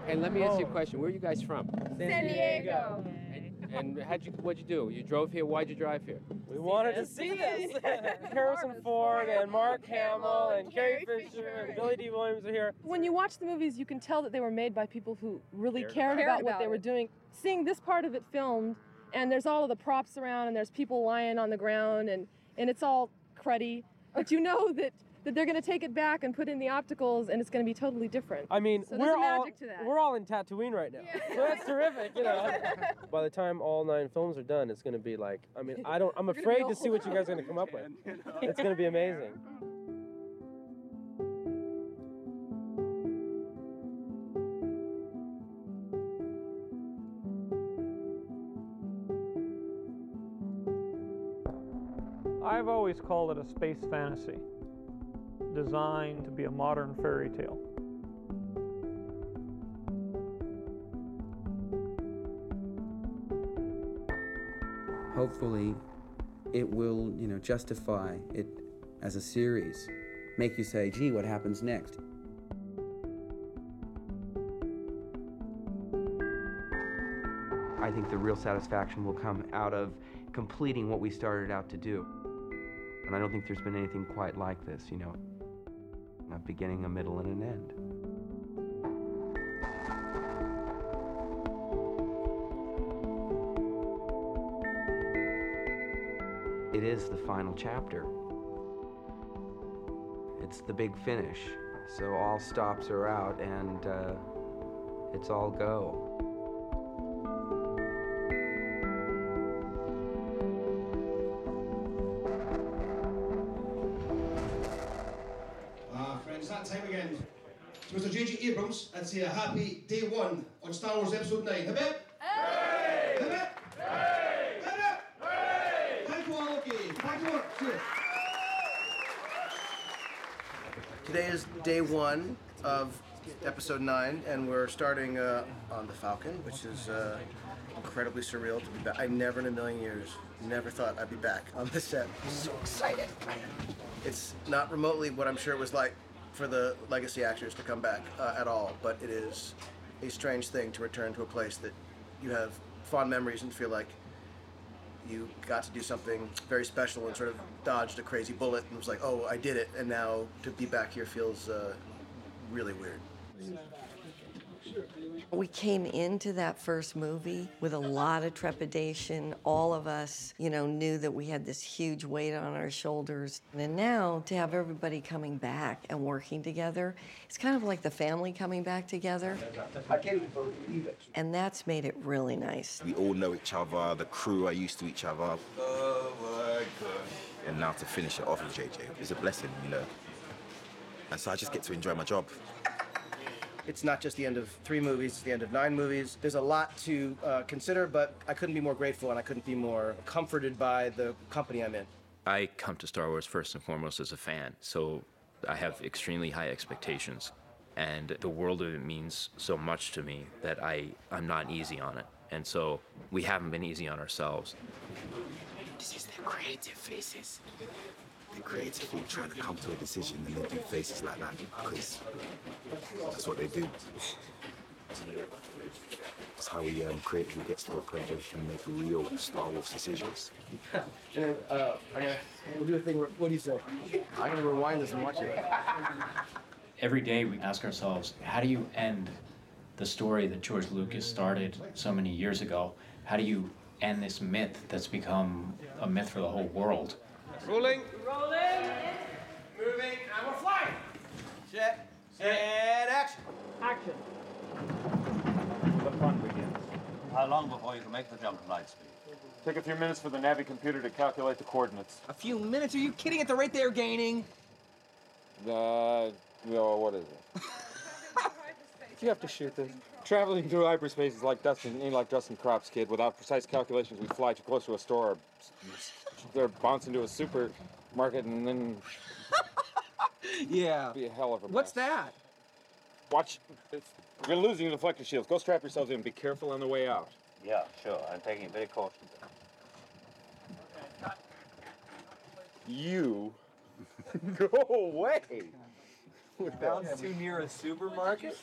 Hey, let me ask you a question. Where are you guys from? San Diego. And what'd you do? You drove here? Why'd you drive here? We wanted to see this. Harrison Ford and Mark Hamill and Carrie Fisher and Billy D. Williams are here. When you watch the movies, you can tell that they were made by people who really cared about what they were doing. Seeing this part of it filmed, and there's all of the props around, and there's people lying on the ground, and it's all cruddy, but you know that they're going to take it back and put in the opticals, and it's going to be totally different. I mean, so we're all in Tatooine right now, yeah. so that's terrific, you know. By the time all 9 films are done, it's going to be like, I mean, I'm afraid to see what you guys are going to come up with. It's going to be amazing. I've always called it a space fantasy, designed to be a modern fairy tale. Hopefully, it will, justify it as a series, make you say, gee, what happens next? I think the real satisfaction will come out of completing what we started out to do. And I don't think there's been anything quite like this, a beginning, a middle, and an end. It is the final chapter. It's the big finish. So all stops are out and it's all go. Friends, that time again. To Mr. J.J. Abrams, I'd say a happy day 1 on Star Wars Episode 9. Hip hip? Hey! Hip hip? Hey! Hip hip? Hey! Thank you all, okay. Back to work. Cheers. Today is day 1 of Episode 9, and we're starting on the Falcon, which is incredibly surreal to be back. I never in a million years, never thought I'd be back on the set. I'm so excited. It's not remotely what I'm sure it was like for the legacy actors to come back at all, but it is a strange thing to return to a place that you have fond memories and feel like you got to do something very special and sort of dodged a crazy bullet and was like, oh, I did it, and now to be back here feels really weird. We came into that first movie with a lot of trepidation. All of us, knew that we had this huge weight on our shoulders. And now to have everybody coming back and working together, it's kind of like the family coming back together. I can't even believe it. And that's made it really nice. We all know each other, the crew are used to each other. Oh my God. And now to finish it off with JJ is a blessing, And so I just get to enjoy my job. It's not just the end of 3 movies, it's the end of 9 movies. There's a lot to consider, but I couldn't be more grateful and I couldn't be more comforted by the company I'm in. I come to Star Wars first and foremost as a fan, so I have extremely high expectations. And the world of it means so much to me that I'm not easy on it. And so we haven't been easy on ourselves. This is the creative faces. The creative people trying to come to a decision and they do faces like that because that's what they do. That's how we creatively get to a point where we can make real Star Wars decisions. And then, we'll do a thing where, what do you say? I'm gonna rewind this and watch it. Every day we ask ourselves, how do you end the story that George Lucas started so many years ago? How do you end this myth that's become a myth for the whole world? Rolling. Moving, and we're flying. Set, action. Action. The fun begins. How long before you can make the jump to light speed? Take a few minutes for the Navi computer to calculate the coordinates. A few minutes? Are you kidding? At the rate they're gaining? What is it? You have to shoot this. Traveling through hyperspace is like dusting crops, kid. Without precise calculations, we fly too close to a store. They're bounce into a supermarket and then... Yeah. Be a hell of a mess. What's that? Watch. You're losing the deflector shields. Go strap yourselves in. Be careful on the way out. Yeah, sure. I'm taking it very cautiously. You... Go away! Bounce too near a supermarket?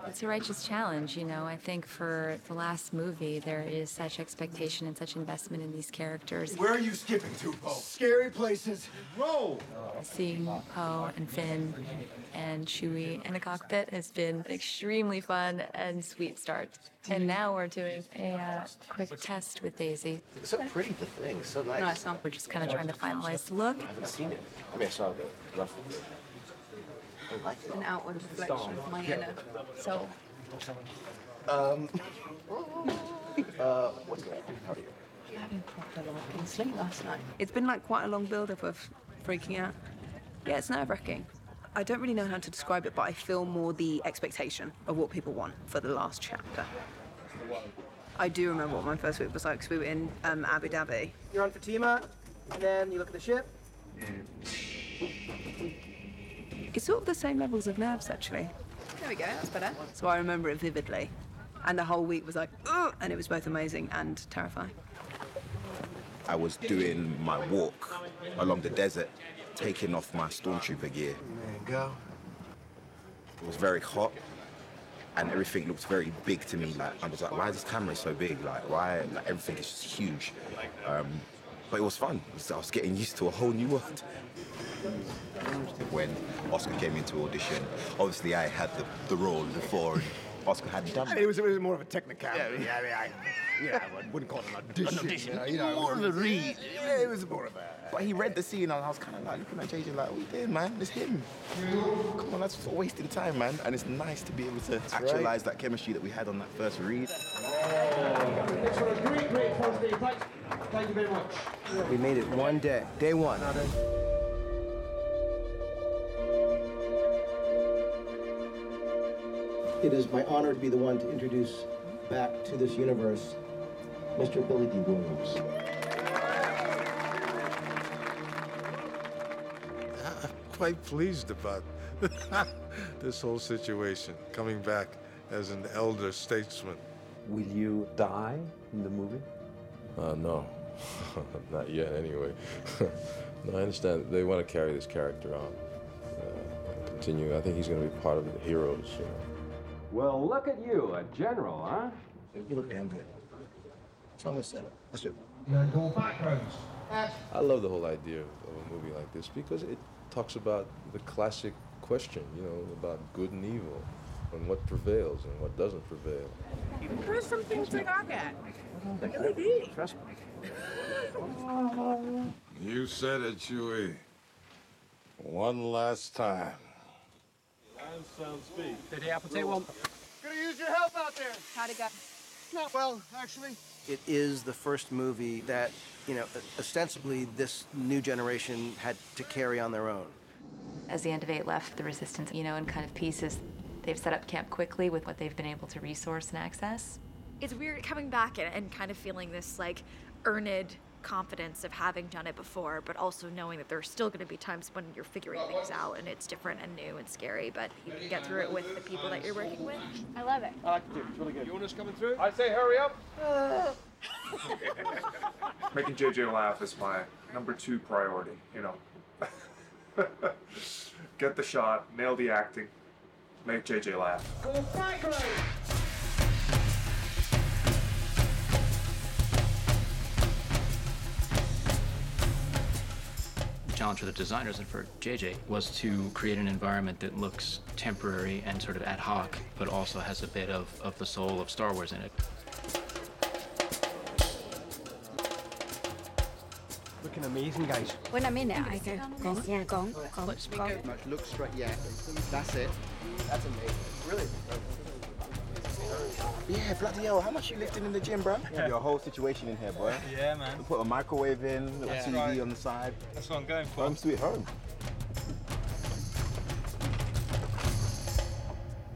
It's a righteous challenge, you know. I think for the last movie, there is such expectation and such investment in these characters. Where are you skipping to, Poe? Scary places. Roll! Seeing Poe and Finn and Chewie in the cockpit has been an extremely fun and sweet start. And now we're doing a quick test with Daisy. It's so pretty, the thing. So nice. No, it's not. We're just kind of trying to finalize the look. I haven't seen it. I mean, I saw the rough. I like it. An outward reflection of my inner soul. What's going on? How are you? Having proper long sleep last night. It's been like quite a long build-up of freaking out. Yeah, it's nerve-wracking. I don't really know how to describe it, but I feel more the expectation of what people want for the last chapter. I do remember what my first week was like, because we were in Abu Dhabi. You're on Fatima, and then you look at the ship. It's sort of the same levels of nerves, actually. There we go, that's better. So I remember it vividly. And the whole week was like, ugh! And it was both amazing and terrifying. I was doing my walk along the desert, taking off my stormtrooper gear. There you go. It was very hot, and everything looked very big to me. Like, I was like, why is this camera so big? Like, why? Like, everything is just huge. But it was fun. I was getting used to a whole new world. When Oscar came into audition, obviously I had the role before, and Oscar hadn't done it. It was more of a technicality. I wouldn't call it an audition. An audition. You know, More of a read. Yeah, it was more of a... But he read the scene, and I was kind of like looking at JJ like, what are you doing, man? It's him. Come on, that's wasting time, man. And it's nice to be able to actualize that chemistry that we had on that first read. It's for a great first day. Thank you very much. We made it one day. Day one. It is my honor to be the one to introduce back to this universe Mr. Billy D. Williams. I'm quite pleased about this whole situation, coming back as an elder statesman. Will you die in the movie? No, not yet anyway. No, I understand they want to carry this character on, and continue. I think he's going to be part of the heroes, you know. Well, look at you, a general, huh? You look damn good. What's wrong with that? Let's do it. Go backgrounds. I love the whole idea of a movie like this because it talks about the classic question, you know, about good and evil, and what prevails and what doesn't prevail. There's some things to gawk at. Trust me. You said it, Chewie. One last time. Sounds speed. Hey, Apple, take one. Gonna use your help out there. How'd it go? Not well, actually. It is the first movie that, you know, ostensibly this new generation had to carry on their own. As the End of 8 left the Resistance, you know, in kind of pieces, they've set up camp quickly with what they've been able to resource and access. It's weird coming back and kind of feeling this, like, earned confidence of having done it before, but also knowing that there's still going to be times when you're figuring things out and it's different and new and scary, but you can get through it with the people that you're working with. I love it. I like it too. It's really good. You want us coming through? I say hurry up. Making JJ laugh is my #2 priority, you know. Get the shot, nail the acting, make JJ laugh. Go background. The challenge for the designers and for JJ was to create an environment that looks temporary and sort of ad hoc, but also has a bit of the soul of Star Wars in it. Looking amazing, guys. When I'm in it, I go, go. Look straight, yeah. That's it. That's amazing. Really? Yeah, bloody hell, how much you lifting in the gym, bro? Yeah. Your whole situation in here, boy. Yeah, man. We put a microwave in, a TV right. on the side. That's what I'm going for. Home sweet home.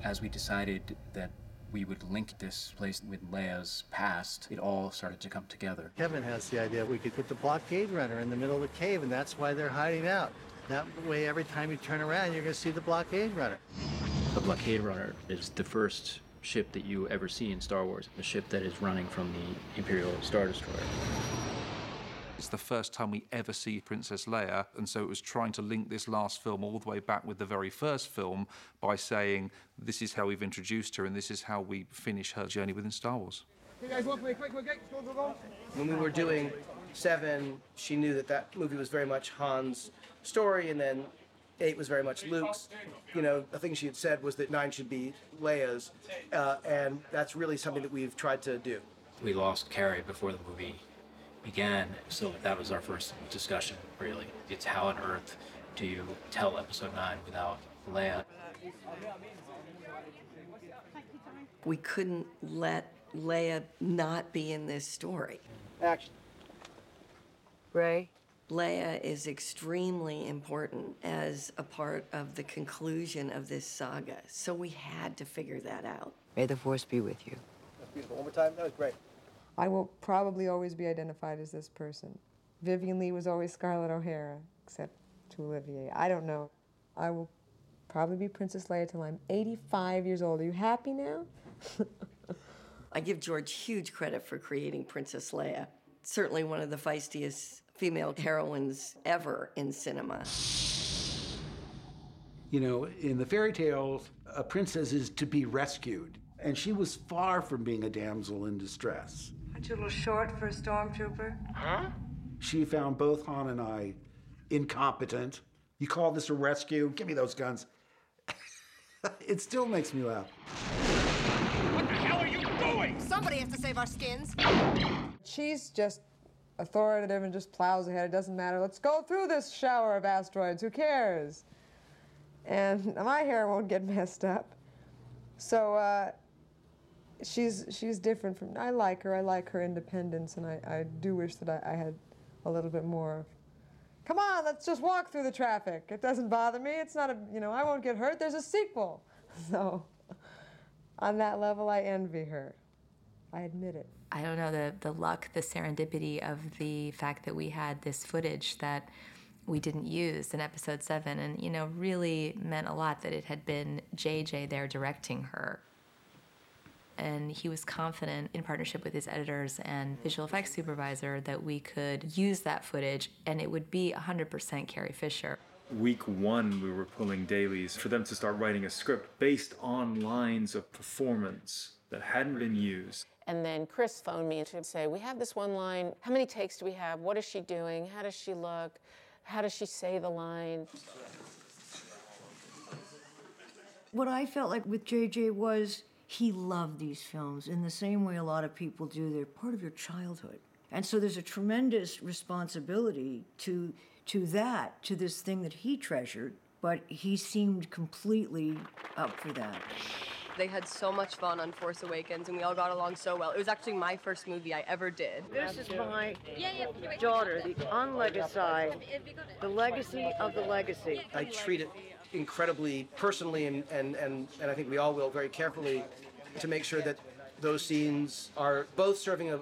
As we decided that we would link this place with Leia's past, it all started to come together. Kevin has the idea we could put the blockade runner in the middle of the cave, and that's why they're hiding out. That way, every time you turn around, you're going to see the blockade runner. The blockade runner is the first ship that you ever see in Star Wars, the ship that is running from the Imperial Star Destroyer. It's the first time we ever see Princess Leia, and so it was trying to link this last film all the way back with the very first film by saying, this is how we've introduced her and this is how we finish her journey within Star Wars. You guys walk me quick, go. When we were doing 7, she knew that that movie was very much Han's story, and then 8 was very much Luke's. You know, the thing she had said was that 9 should be Leia's, and that's really something that we've tried to do. We lost Carrie before the movie began, so that was our first discussion, really. It's how on earth do you tell Episode 9 without Leia? We couldn't let Leia not be in this story. Action. Ray? Leia is extremely important as a part of the conclusion of this saga, so we had to figure that out. May the Force be with you. That's beautiful. One more time. That was great. I will probably always be identified as this person. Vivian Leigh was always Scarlett O'Hara, except to Olivier. I don't know. I will probably be Princess Leia till I'm 85 years old. Are you happy now? I give George huge credit for creating Princess Leia. Certainly one of the feistiest female heroines ever in cinema. You know, in the fairy tales, a princess is to be rescued, and she was far from being a damsel in distress. Aren't you a little short for a stormtrooper? Huh? She found both Han and I incompetent. You call this a rescue? Give me those guns. It still makes me laugh. What the hell are you doing? Somebody has to save our skins. She's just authoritative and just plows ahead. It doesn't matter. Let's go through this shower of asteroids. Who cares? And my hair won't get messed up. So she's different from. I like her. I like her independence, and I do wish that I had a little bit more. Come on, let's just walk through the traffic. It doesn't bother me. It's not I won't get hurt. There's a sequel. So on that level, I envy her. I admit it. I don't know, the luck, the serendipity of the fact that we had this footage that we didn't use in Episode 7, and, really meant a lot that it had been JJ there directing her. And he was confident, in partnership with his editors and visual effects supervisor, that we could use that footage and it would be 100% Carrie Fisher. Week 1, we were pulling dailies for them to start writing a script based on lines of performance that hadn't been used. And then Chris phoned me to say, we have this one line. How many takes do we have? What is she doing? How does she look? How does she say the line? What I felt like with JJ was he loved these films in the same way a lot of people do. They're part of your childhood. And so there's a tremendous responsibility to this thing that he treasured, but he seemed completely up for that. They had so much fun on Force Awakens, and we all got along so well. It was actually my first movie I ever did. This is my daughter, the unlegacy, the legacy of the legacy. I treat it incredibly personally, and I think we all will very carefully, to make sure that those scenes are both serving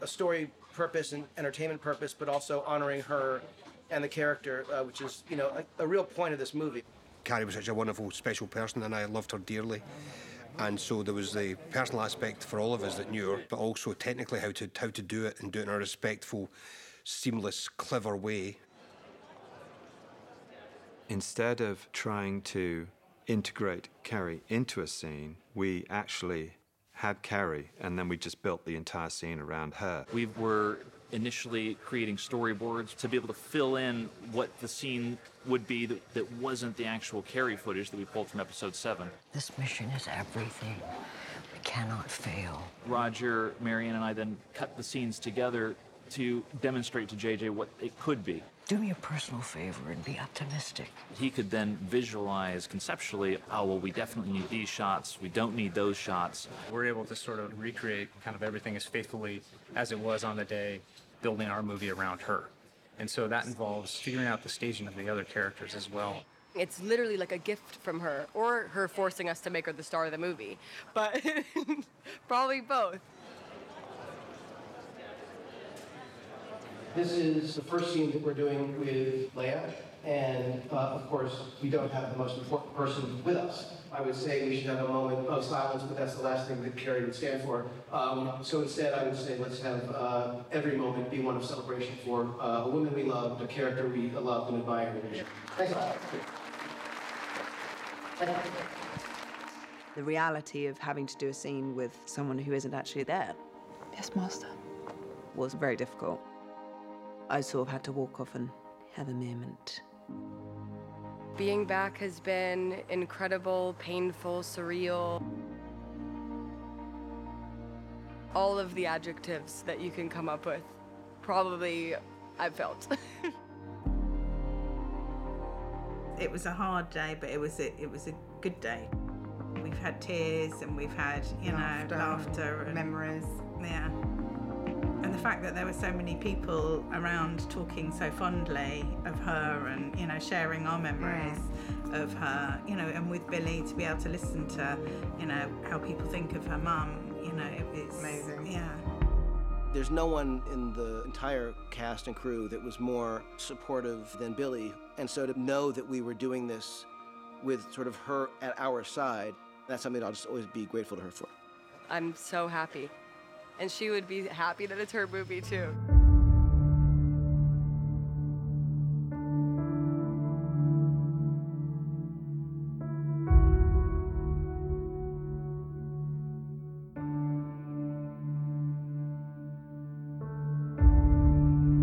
a story purpose and entertainment purpose, but also honoring her and the character, which is, a real point of this movie. Carrie was such a wonderful, special person, and I loved her dearly. And so there was the personal aspect for all of us that knew her, but also technically how to do it and do it in a respectful, seamless, clever way. Instead of trying to integrate Carrie into a scene, we actually had Carrie, and then we just built the entire scene around her. We were initially creating storyboards to be able to fill in what the scene would be that wasn't the actual Carrie footage that we pulled from Episode 7. This mission is everything. We cannot fail. Roger, Marianne, and I then cut the scenes together to demonstrate to JJ what it could be. Do me a personal favor and be optimistic. He could then visualize conceptually, we definitely need these shots, we don't need those shots. We're able to sort of recreate kind of everything as faithfully as it was on the day, building our movie around her. And so that involves figuring out the staging of the other characters as well. It's literally like a gift from her, or her forcing us to make her the star of the movie. But probably both. This is the first scene that we're doing with Leia, And of course, we don't have the most important person with us. I would say we should have a moment of silence, but that's the last thing that Carrie would stand for. So instead, I would say let's have every moment be one of celebration for a woman we loved, a character we loved and admired. Thanks a lot. The reality of having to do a scene with someone who isn't actually there. Yes, Master. Was very difficult. I sort of had to walk off and have a moment. Being back has been incredible, painful, surreal. All of the adjectives that you can come up with, probably I've felt. It was a hard day, but it was a good day. We've had tears and we've had, laughter and memories. Yeah. And the fact that there were so many people around talking so fondly of her and, sharing our memories of her, and with Billy to be able to listen to, how people think of her mum, it's amazing. Yeah. There's no one in the entire cast and crew that was more supportive than Billy. And so to know that we were doing this with sort of her at our side, that's something I'll just always be grateful to her for. I'm so happy. And she would be happy that it's her movie too.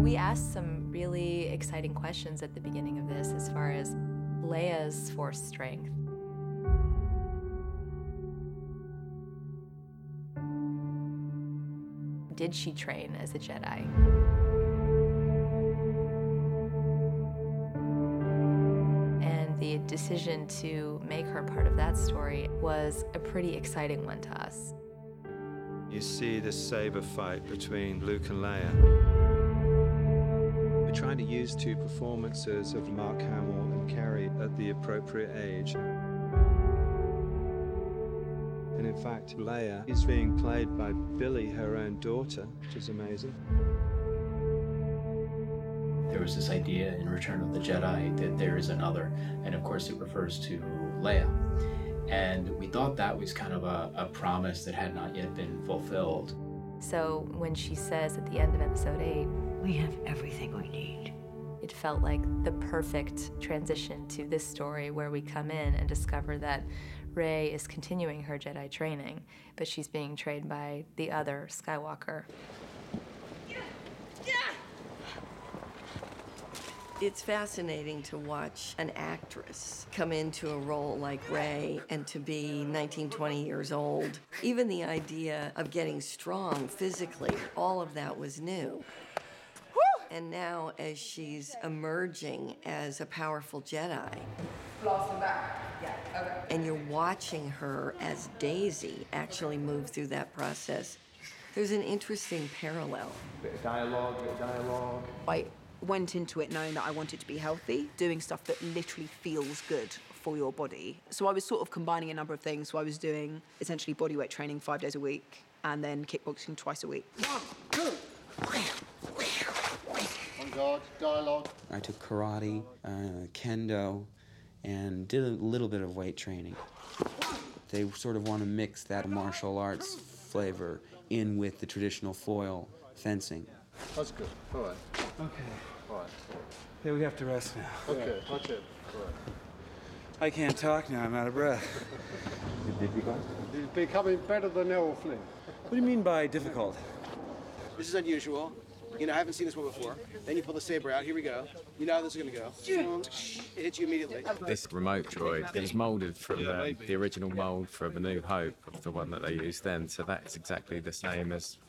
We asked some really exciting questions at the beginning of this as far as Leia's force strength. Did she train as a Jedi? And the decision to make her part of that story was a pretty exciting one to us. You see this saber fight between Luke and Leia. We're trying to use two performances of Mark Hamill and Carrie at the appropriate age. And in fact, Leia is being played by Billy, her own daughter, which is amazing. There was this idea in Return of the Jedi that there is another, and of course it refers to Leia. And we thought that was kind of a promise that had not yet been fulfilled. So when she says at the end of episode 8, we have everything we need. It felt like the perfect transition to this story where we come in and discover that Rey is continuing her Jedi training, but she's being trained by the other Skywalker. It's fascinating to watch an actress come into a role like Rey and to be 19, 20 years old. Even the idea of getting strong physically, all of that was new. And now as she's emerging as a powerful Jedi, and you're watching her as Daisy actually move through that process, there's an interesting parallel. Bit of dialogue. I went into it knowing that I wanted to be healthy, doing stuff that literally feels good for your body. So I was sort of combining a number of things. So I was doing essentially bodyweight training 5 days a week and then kickboxing twice a week. 1, 2. On guard, dialogue. I took karate, kendo, and did a little bit of weight training. They sort of want to mix that martial arts flavor in with the traditional foil fencing. That's good. All right. Okay. All right. Yeah, we have to rest now. Okay, that's it. All right. I can't talk now, I'm out of breath. Difficult? It's becoming better than ever, Flynn. What do you mean by difficult? This is unusual. I haven't seen this one before. Then you pull the saber out. Here we go. You know how this is going to go. It hits you immediately. This remote droid is moulded from the original mould for the New Hope, of the one that they used then. So that's exactly the same as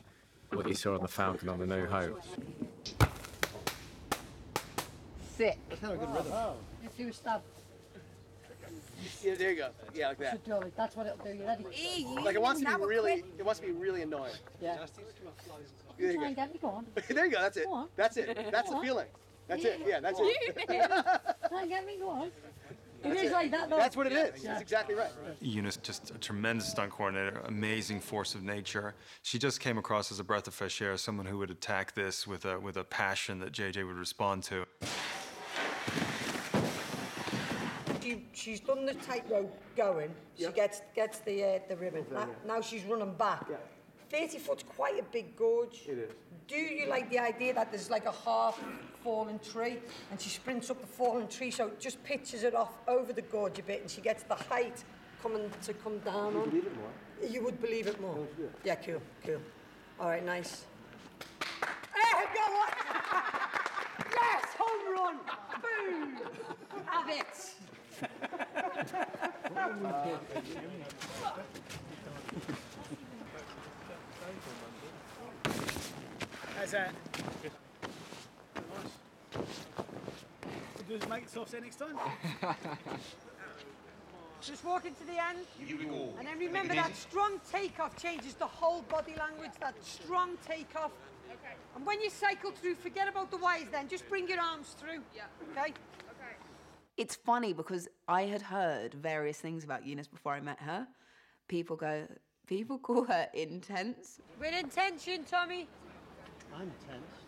what you saw on the Falcon on the New Hope. Sit. That's not a good rhythm. Let's do a stab. Yeah, there you go. Yeah, like that. That's what it'll do. You ready? Like it wants to be really annoying. Yeah. There you Try and go. get me going. There you go. That's it. Go on. That's it. That's the feeling. That's it. Yeah, that's it. Try and get me going. It is like that, though. That's what it is. That's exactly right. Eunice, just a tremendous stunt coordinator, amazing force of nature. She just came across as a breath of fresh air, someone who would attack this with a passion that JJ would respond to. she's done the tightrope going. She gets the ribbon. Now she's running back. 30 foot's quite a big gorge. It is. Do you like the idea that there's like a half fallen tree and she sprints up the fallen tree, so it just pitches it off over the gorge a bit and she gets the height come down on? Believe it more. You would believe it more? Yeah. Yeah, cool. All right, nice. Hey, go on! Yes, home run! Boom! Have it! How's that? Does make it soft next time? Just walk into the end. Here we go. And then remember that strong takeoff changes the whole body language, that strong takeoff. Okay. And when you cycle through, forget about the wires then, just bring your arms through. Yeah. Okay? Okay. It's funny because I had heard various things about Eunice before I met her. People call her intense. With intention, Tommy. I'm tense.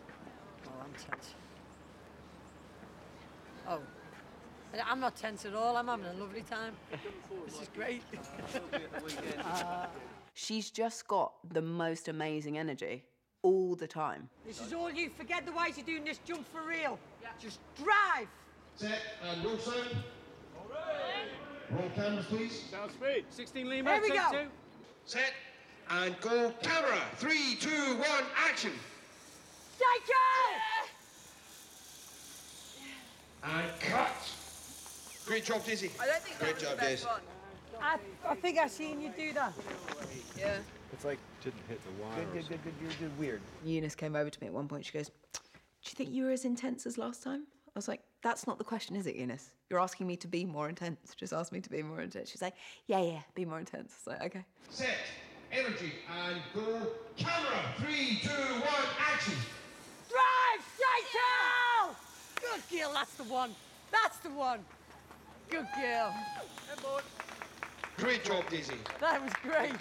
Oh, I'm tense. Oh. I'm not tense at all. I'm having a lovely time. This is great. She's just got the most amazing energy all the time. This is all you. Forget the ways you're doing this jump for real. Yeah. Just drive. Set and roll sound. All right. Roll cameras, please. Sound speed. 16 Lima. Here we go. 2. Set and go camera. 3, 2, 1, action. Cycle! And cut. Great job, Daisy. I don't think Great job, Daisy. I think I've seen you do that. Yeah. It's like didn't hit the wire. Good. You're weird. Eunice came over to me at one point. She goes, "Do you think you were as intense as last time?" I was like, "That's not the question, is it, Eunice? You're asking me to be more intense. Just ask me to be more intense." She's like, yeah, be more intense." I was like, okay. Set, energy, and go camera. 3, 2, 1, action. Drive, cycle! Good girl, that's the one. That's the one. Good girl. Great job, Daisy. That was great.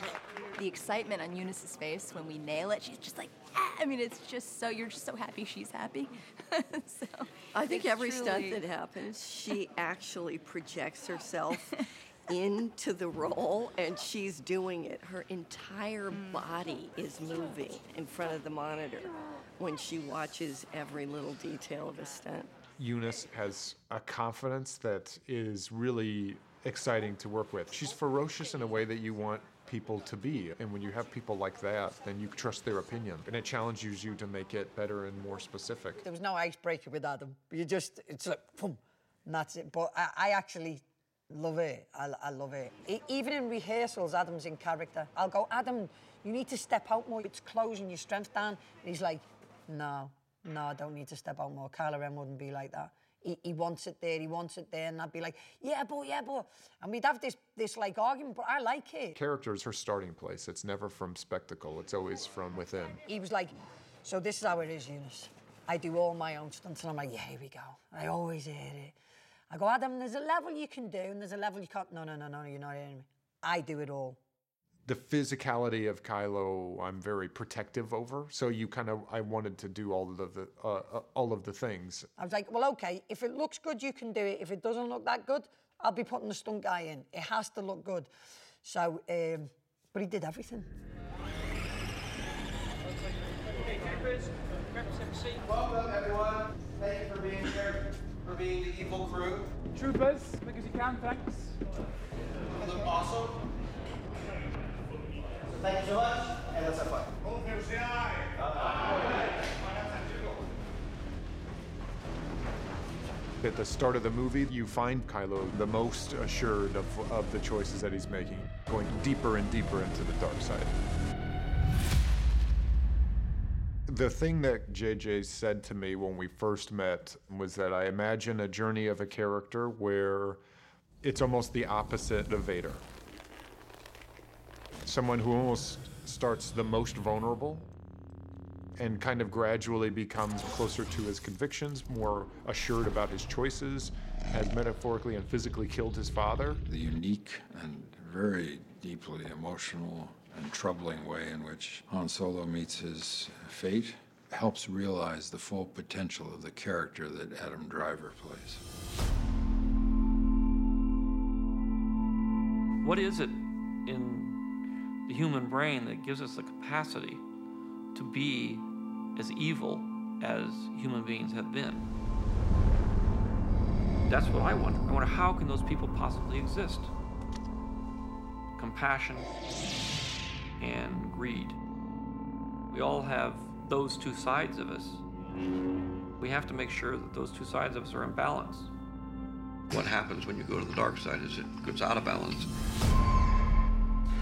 The excitement on Eunice's face when we nail it, she's just like, ah! I mean, it's just so, you're just so happy she's happy. So I think it's every stunt truly- that happens, she actually projects herself into the role, and she's doing it. Her entire body is moving in front of the monitor when she watches every little detail of a stunt. Eunice has a confidence that is really exciting to work with. She's ferocious in a way that you want people to be. And when you have people like that, then you trust their opinion. And it challenges you to make it better and more specific. There was no icebreaker with Adam. It's like, boom, and that's it. But I actually love it. I love it. Even in rehearsals, Adam's in character. I'll go, "Adam, you need to step out more. It's closing your strength down." And he's like, no, I don't need to step out more. Kylo Ren wouldn't be like that. He wants it there, and I'd be like, yeah, but. And we'd have this like argument, but I like it. Character is her starting place. It's never from spectacle. It's always from within. He was like, "So this is how it is, Eunice. I do all my own stunts." And I'm like, "Yeah, here we go." I always hear it. I go, "Adam, there's a level you can do, and there's a level you can't." No, you're not hearing me. I do it all. The physicality of Kylo, I'm very protective over. So I wanted to do all of the things. I was like, "Well, okay, if it looks good, you can do it. If it doesn't look that good, I'll be putting the stunt guy in. It has to look good." So, but he did everything. Welcome, everyone. Thank you for being here, for being the evil crew. Troopers, quick as you can, thanks. You look awesome. Thank you so much, and let's have fun. At the start of the movie, you find Kylo the most assured of the choices that he's making, going deeper and deeper into the dark side. The thing that JJ said to me when we first met was that I imagine a journey of a character where it's almost the opposite of Vader. Someone who almost starts the most vulnerable and kind of gradually becomes closer to his convictions, more assured about his choices, has metaphorically and physically killed his father. The unique and very deeply emotional and troubling way in which Han Solo meets his fate helps realize the full potential of the character that Adam Driver plays. What is it in the human brain that gives us the capacity to be as evil as human beings have been? That's what I wonder. I wonder, how can those people possibly exist? Compassion and greed. We all have those two sides of us. We have to make sure that those two sides of us are in balance. What happens when you go to the dark side is it gets out of balance.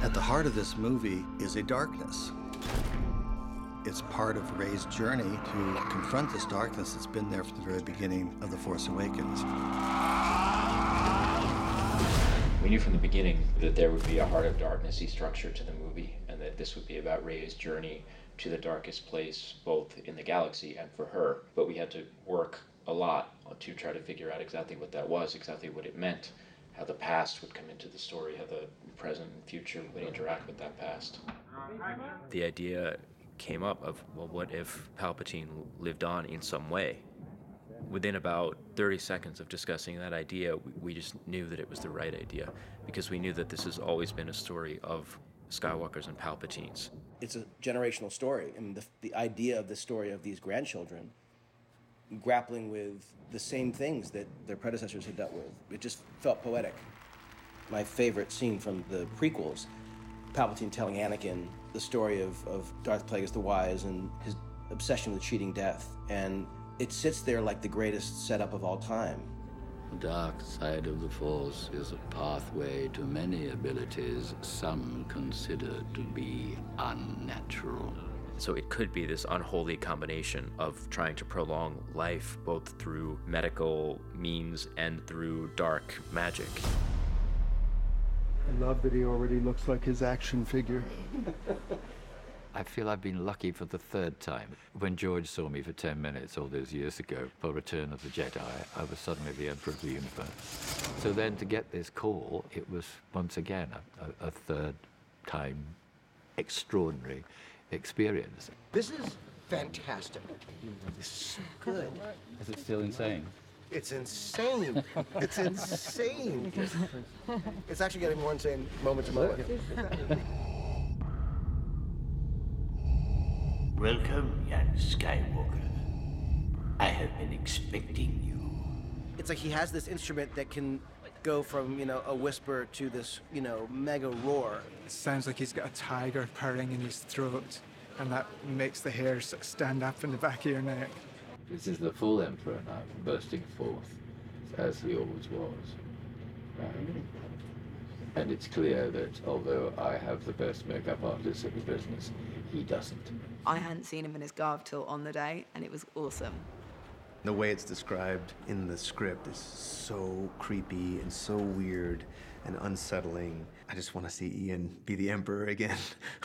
At the heart of this movie is a darkness. It's part of Rey's journey to confront this darkness that's been there from the very beginning of The Force Awakens. We knew from the beginning that there would be a Heart of Darkness-y structure to the movie, and that this would be about Rey's journey to the darkest place, both in the galaxy and for her. But we had to work a lot to try to figure out exactly what that was, exactly what it meant, how the past would come into the story, how the present and future would interact with that past. The idea came up of, well, what if Palpatine lived on in some way? Within about 30 seconds of discussing that idea, we just knew that it was the right idea, because we knew that this has always been a story of Skywalkers and Palpatines. It's a generational story. I mean, the idea of the story of these grandchildren grappling with the same things that their predecessors had dealt with, it just felt poetic. My favorite scene from the prequels, Palpatine telling Anakin the story of Darth Plagueis the Wise and his obsession with cheating death. And it sits there like the greatest setup of all time. The dark side of the Force is a pathway to many abilities some consider to be unnatural. So it could be this unholy combination of trying to prolong life both through medical means and through dark magic. I love that he already looks like his action figure. I feel I've been lucky for the third time. When George saw me for 10 minutes all those years ago for Return of the Jedi, I was suddenly the Emperor of the Universe. So then to get this call, it was once again a third time extraordinary experience. This is fantastic. This is so good. Is it still insane? It's insane. It's insane. It's actually getting more insane moment to moment. Welcome, young Skywalker. I have been expecting you. It's like he has this instrument that can go from, a whisper to this, mega roar. It sounds like he's got a tiger purring in his throat, and that makes the hair stand up in the back of your neck. This is the full Emperor now, bursting forth, as he always was. And it's clear that although I have the best makeup artist in the business, he doesn't. I hadn't seen him in his garb till on the day, and it was awesome. The way it's described in the script is so creepy and so weird and unsettling. I just want to see Ian be the Emperor again.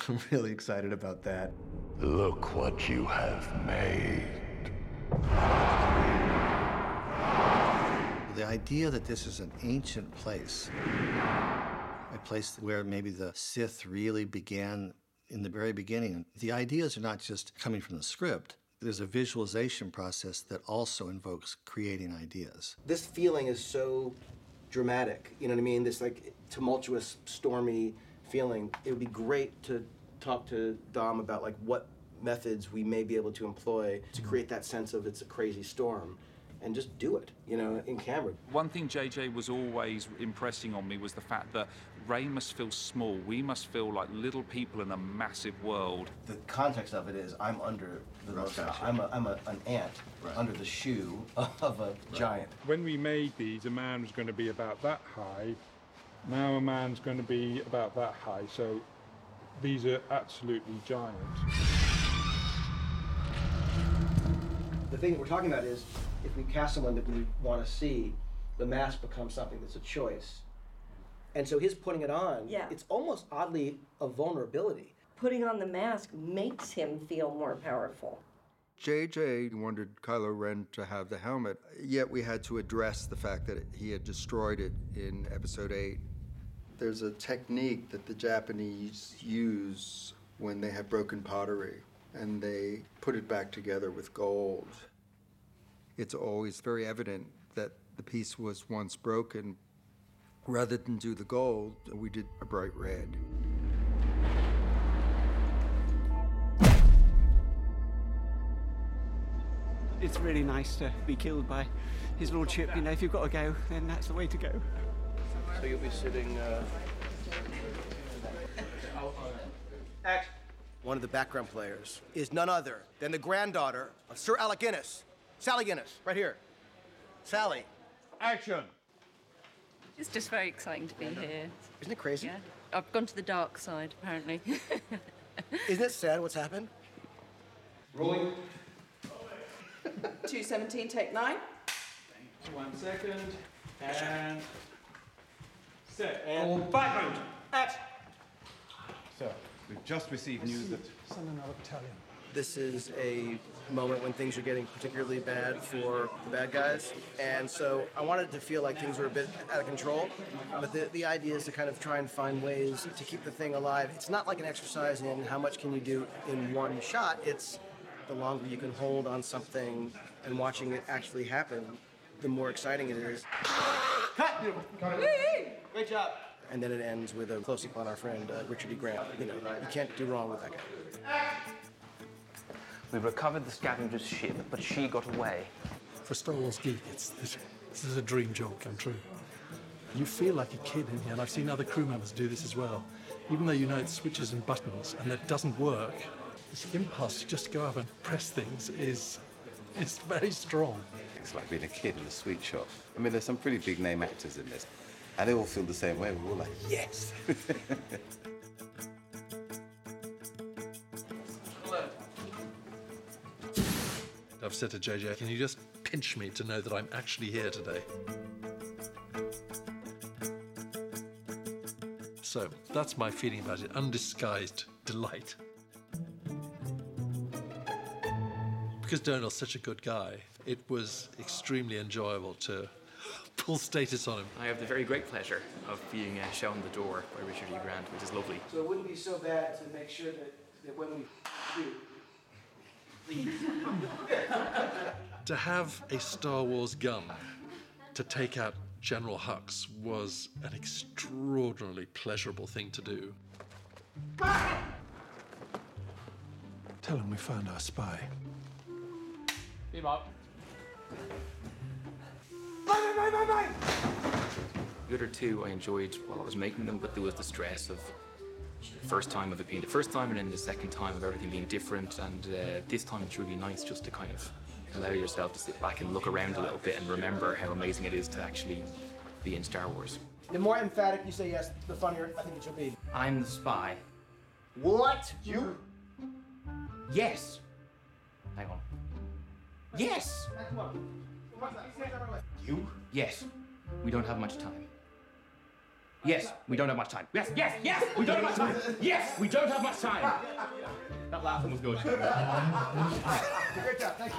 I'm really excited about that. Look what you have made. The idea that this is an ancient place, a place where maybe the Sith really began in the very beginning. The ideas are not just coming from the script. There's a visualization process that also invokes creating ideas. This feeling is so dramatic, you know what I mean? This like tumultuous, stormy feeling. It would be great to talk to Dom about like what methods we may be able to employ to create that sense of it's a crazy storm. And just do it, in camera. One thing JJ was always impressing on me was the fact that Rey must feel small. We must feel like little people in a massive world. The context of it is I'm under the mustache. I'm an ant under the shoe of a giant. When we made these, a man was going to be about that high. Now a man's going to be about that high. So these are absolutely giant. The thing that we're talking about is if we cast someone that we want to see, the mask becomes something that's a choice. And so his putting it on, it's almost oddly a vulnerability. Putting on the mask makes him feel more powerful. JJ wanted Kylo Ren to have the helmet, yet we had to address the fact that he had destroyed it in Episode 8. There's a technique that the Japanese use when they have broken pottery, and they put it back together with gold. It's always very evident that the piece was once broken, Rather than do the gold, we did a bright red. It's really nice to be killed by His Lordship. You know, if you've got to go, then that's the way to go. So you'll be sitting. One of the background players is none other than the granddaughter of Sir Alec Guinness, Sally Guinness, right here. Sally. Action. It's just very exciting to be here. Isn't it crazy? Yeah. I've gone to the dark side, apparently. Isn't it sad what's happened? Rolling. 2:17, take 9. 1 second. And set. And background. Act. So, we've just received news that... Send another battalion. This is a moment when things are getting particularly bad for the bad guys. And so I wanted to feel like things were a bit out of control. But the idea is to kind of try and find ways to keep the thing alive. It's not like an exercise in how much can you do in one shot. It's the longer you can hold on something and watching it actually happen, the more exciting it is. Cut! Great job. And then it ends with a close-up on our friend, Richard E. Grant. You know, you can't do wrong with that guy. We recovered the scavenger's ship, but she got away. For a Star Wars geek, this is a dream job come true. You feel like a kid in here, and I've seen other crew members do this as well. Even though you know it's switches and buttons, and that doesn't work, this impulse to just go up and press things is very strong. It's like being a kid in a sweet shop. I mean, there's some pretty big name actors in this, and they all feel the same way. We're all like, yes! I've said to JJ, can you just pinch me to know that I'm actually here today? So that's my feeling about it, undisguised delight. Because Donald's such a good guy, it was extremely enjoyable to pull status on him. I have the very great pleasure of being shown the door by Richard E. Grant, which is lovely. So it wouldn't be so bad to make sure that when we do... To have a Star Wars gun to take out General Hux was an extraordinarily pleasurable thing to do. Tell him we found our spy. Beam up. The other two I enjoyed while I was making them, but there was the stress of the first time of it being the first time, and then the second time of everything being different. And this time it's really nice just to kind of allow yourself to sit back and look around a little bit and remember how amazing it is to actually be in Star Wars. The more emphatic you say yes, the funnier I think it should be. I'm the spy. What? You? Yes. Hang on. Yes. You? Yes. We don't have much time. Yes, we don't have much time. Yes, yes, yes, we don't have much time. Yes, we don't have much time. That last one was good. Great job, thank you.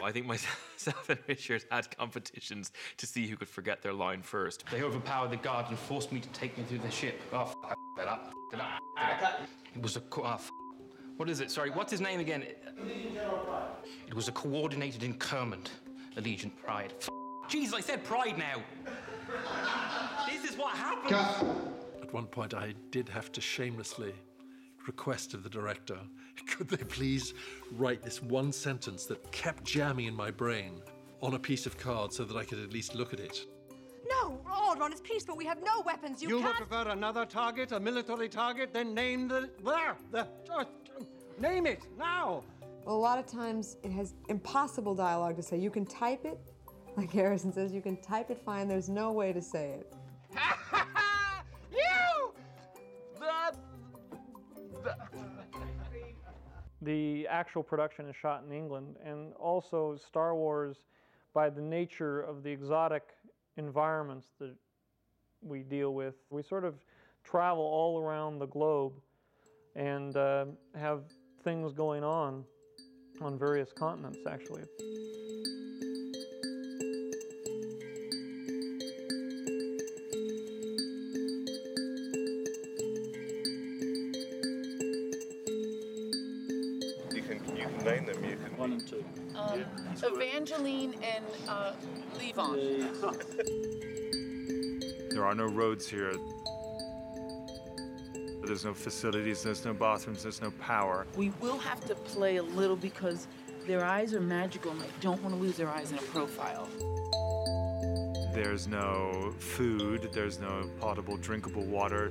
I think myself and Richard had competitions to see who could forget their line first. They overpowered the guards and forced me to take me through the ship. Oh, f*** that up. It was a... what is it? Sorry, what's his name again? It was a coordinated incurment. Allegiant Pride. Jesus, I said Pride now. This is what happened. At one point, I did have to shamelessly request of the director, could they please write this one sentence that kept jamming in my brain on a piece of card so that I could at least look at it. No, Alderaan, it's peaceful. We have no weapons. You would can't... prefer another target, a military target, then name the... name it, now! Well, a lot of times it has impossible dialogue to say. You can type it, like Harrison says, you can type it fine. There's no way to say it. You! The actual production is shot in England, and also Star Wars, by the nature of the exotic environments that we deal with, we sort of travel all around the globe and have things going on various continents, actually. You can name them. You can. 1 and 2. Evangeline and Levon. There are no roads here. There's no facilities, there's no bathrooms, there's no power. We will have to play a little because their eyes are magical and they don't want to lose their eyes in a profile. There's no food, there's no potable, drinkable water.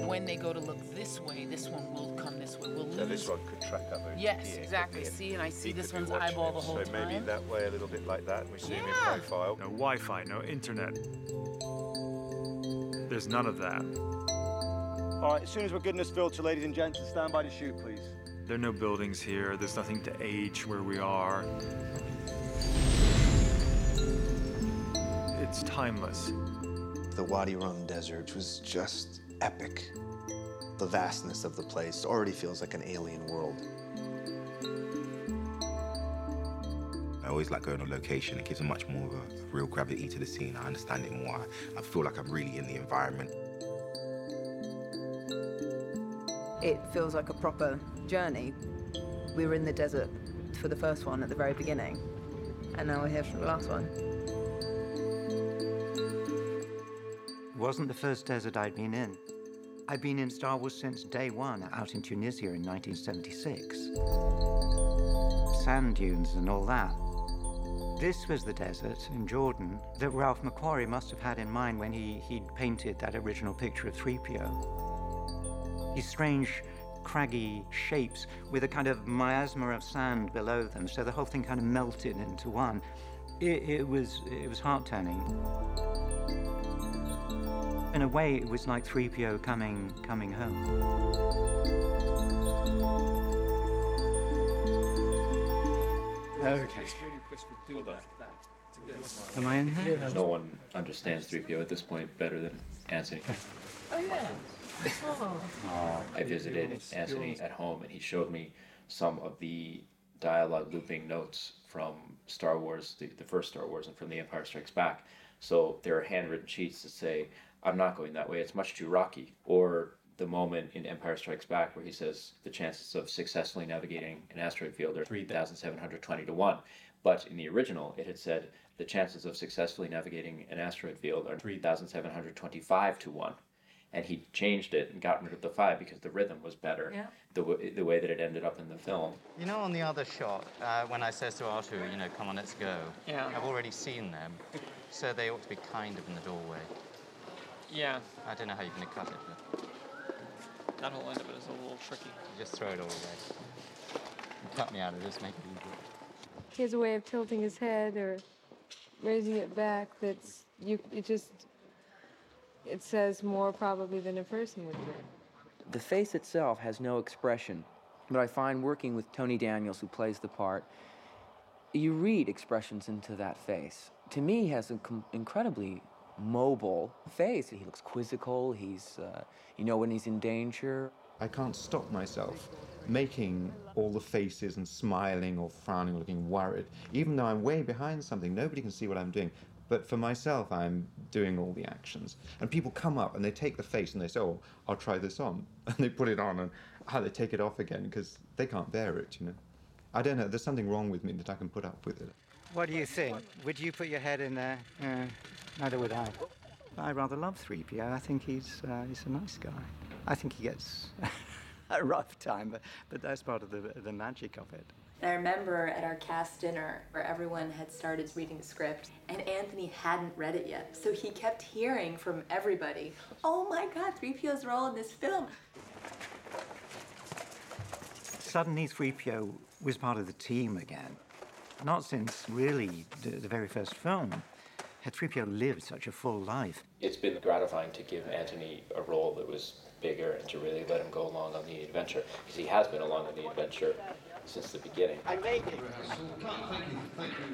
When they go to look this way, this one will come this way. We'll lose. So this one could track up over Yes, here, exactly. couldn't it? See, and I see He this could be one's eyeball watching the it, whole so time. maybe that way, a little bit like that. We zoom in profile. No Wi-Fi, no internet. There's none of that. All right, as soon as we're good in this filter, ladies and gents, stand by to shoot, please. There are no buildings here. There's nothing to age where we are. It's timeless. The Wadi Rum Desert was just epic. The vastness of the place already feels like an alien world. I always like going on location. It gives a much more of a real gravity to the scene. I understand it more. I feel like I'm really in the environment. It feels like a proper journey. We were in the desert for the first one at the very beginning, and now we're here for the last one. It wasn't the first desert I'd been in. I'd been in Star Wars since day one, out in Tunisia in 1976. Sand dunes and all that. This was the desert in Jordan that Ralph McQuarrie must have had in mind when he'd painted that original picture of 3PO. These strange, craggy shapes with a kind of miasma of sand below them, so the whole thing kind of melted into one. It was heart-turning. In a way, it was like 3PO coming home. Okay. Am I in here? No one understands 3PO at this point better than Anthony. Oh, yeah. I visited Anthony at home, and he showed me some of the dialogue looping notes from Star Wars, the first Star Wars, and from The Empire Strikes Back. So there are handwritten sheets that say, "I'm not going that way, it's much too rocky." Or the moment in Empire Strikes Back where he says the chances of successfully navigating an asteroid field are 3,720 to 1. But in the original, it had said the chances of successfully navigating an asteroid field are 3,725 to 1. And he changed it and got rid of the 5 because the rhythm was better, the way that it ended up in the film. You know, on the other shot, when I says to Arthur, you know, come on, let's go. Yeah. I've already seen them, so they ought to be kind of in the doorway. Yeah. I don't know how you're going to cut it, but That whole end of it is a little tricky. just throw it all away. You cut me out of this, make it easier. He has a way of tilting his head or raising it back that's, it says more probably than a person would do. The face itself has no expression, but I find working with Tony Daniels, who plays the part, you read expressions into that face. To me, he has an incredibly mobile face. He looks quizzical, you know when he's in danger. I can't stop myself making all the faces and smiling or frowning or looking worried. Even though I'm way behind something, nobody can see what I'm doing. But for myself, I'm doing all the actions. And people come up and they take the face and they say, "Oh, I'll try this on." And they put it on and they take it off again because they can't bear it, you know. I don't know, there's something wrong with me that I can put up with it. What do you think? Would you put your head in there? Neither would I. I rather love 3PO. I think he's a nice guy. I think he gets a rough time, but that's part of the magic of it. And I remember at our cast dinner where everyone had started reading the script and Anthony hadn't read it yet. So he kept hearing from everybody, "Oh my God, 3PO's role in this film." Suddenly 3PO was part of the team again. Not since really the very first film had 3PO lived such a full life. It's been gratifying to give Anthony a role that was bigger and to really let him go along on the adventure, because he has been along on the adventure since the beginning. I made it. Thank you.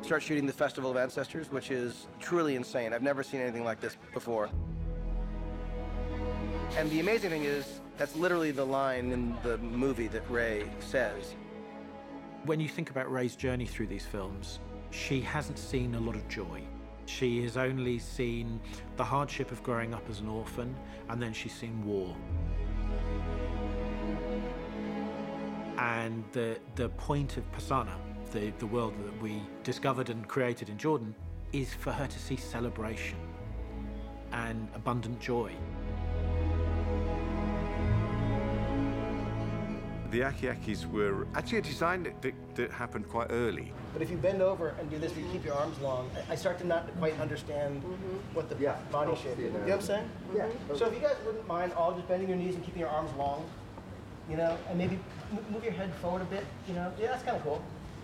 Start shooting the Festival of Ancestors, which is truly insane. I've never seen anything like this before. And the amazing thing is, that's literally the line in the movie that Rey says. When you think about Rey's journey through these films, she hasn't seen a lot of joy. She has only seen the hardship of growing up as an orphan, and then she's seen war. And the point of Pasana, the world that we discovered and created in Jordan, is for her to see celebration and abundant joy. The Aki-Akis were actually a design that happened quite early. But if you bend over and do this, you keep your arms long, I start to not quite understand what the body shape is. You know what I'm saying? Yeah. So if you guys wouldn't mind all just bending your knees and keeping your arms long, you know, and maybe move your head forward a bit, you know? Yeah, that's kind of cool.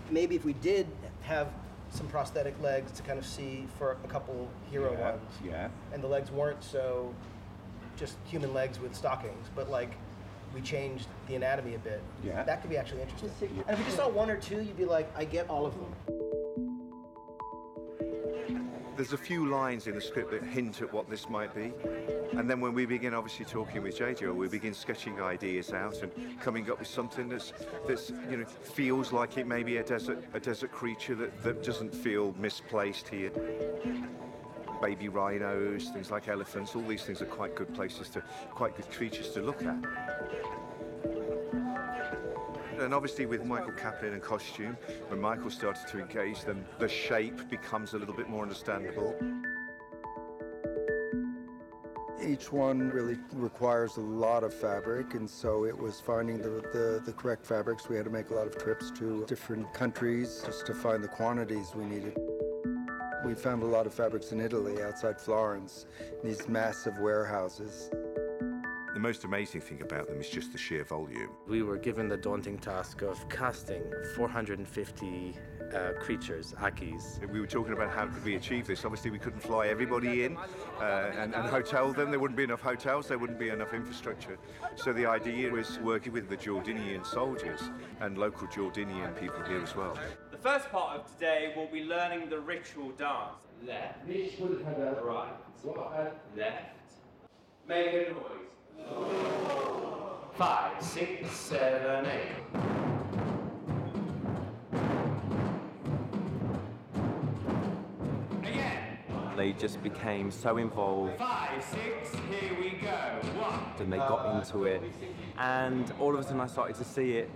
Maybe if we did have some prosthetic legs to kind of see for a couple hero ones. Yeah. And the legs weren't so just human legs with stockings, but like we changed the anatomy a bit. Yeah. That could be actually interesting. And if you just saw one or two, you'd be like, I get all of them. There's a few lines in the script that hint at what this might be. And then when we begin obviously talking with JJ, we begin sketching ideas out and coming up with something that's you know, feels like it may be a desert creature that doesn't feel misplaced here. Baby rhinos, things like elephants, all these things are quite good creatures to look at. And obviously with Michael Kaplan and costume, when Michael started to engage them, the shape becomes a little bit more understandable. Each one really requires a lot of fabric, and so it was finding the correct fabrics. We had to make a lot of trips to different countries just to find the quantities we needed. We found a lot of fabrics in Italy, outside Florence, in these massive warehouses. The most amazing thing about them is just the sheer volume. We were given the daunting task of casting 450 creatures, Akis. We were talking about how could we achieve this. Obviously, we couldn't fly everybody in and hotel them. There wouldn't be enough hotels, there wouldn't be enough infrastructure. So the idea was working with the Jordanian soldiers and local Jordanian people here as well. The first part of today will be learning the ritual dance. Left. Right. Left. Make a noise. 5, 6, 7, 8. Again. They just became so involved. 5, 6, here we go. 1. And they got into it. And all of a sudden I started to see it,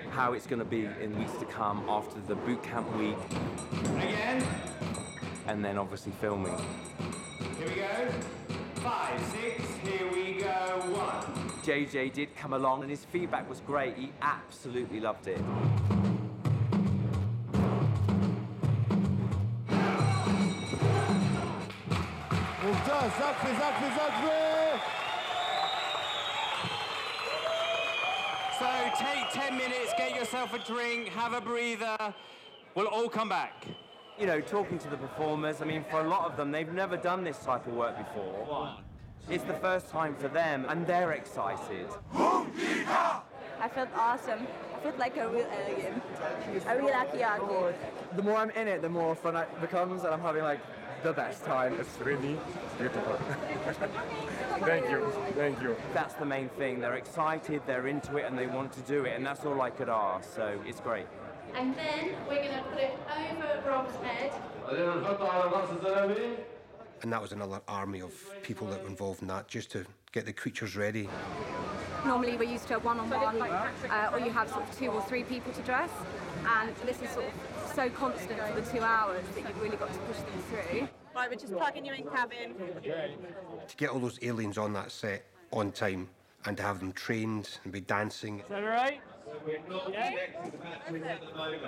how it's going to be in weeks to come after the boot camp week. Again. And then obviously filming. Here we go. 5, 6, here we go. 1. JJ did come along and his feedback was great. He absolutely loved it. So take 10 minutes, get yourself a drink, have a breather. We'll all come back. You know, talking to the performers, I mean, for a lot of them, they've never done this type of work before. It's the first time for them, and they're excited. I felt awesome. I felt like a real alien, a real Aki-Aki. The more I'm in it, the more fun it becomes, and I'm having, like, the best time. It's really beautiful. Thank you, thank you. That's the main thing. They're excited, they're into it, and they want to do it, and that's all I could ask, so it's great. And then we're going to put it over Rob's head. And that was another army of people that were involved in that, just to get the creatures ready. Normally we're used to a one-on-one, or you have sort of 2 or 3 people to dress, and this is sort of so constant for the 2 hours that you've really got to push them through. Right, we're just plugging you in cabin. To get all those aliens on that set on time and to have them trained and be dancing. Is that all right? Yeah.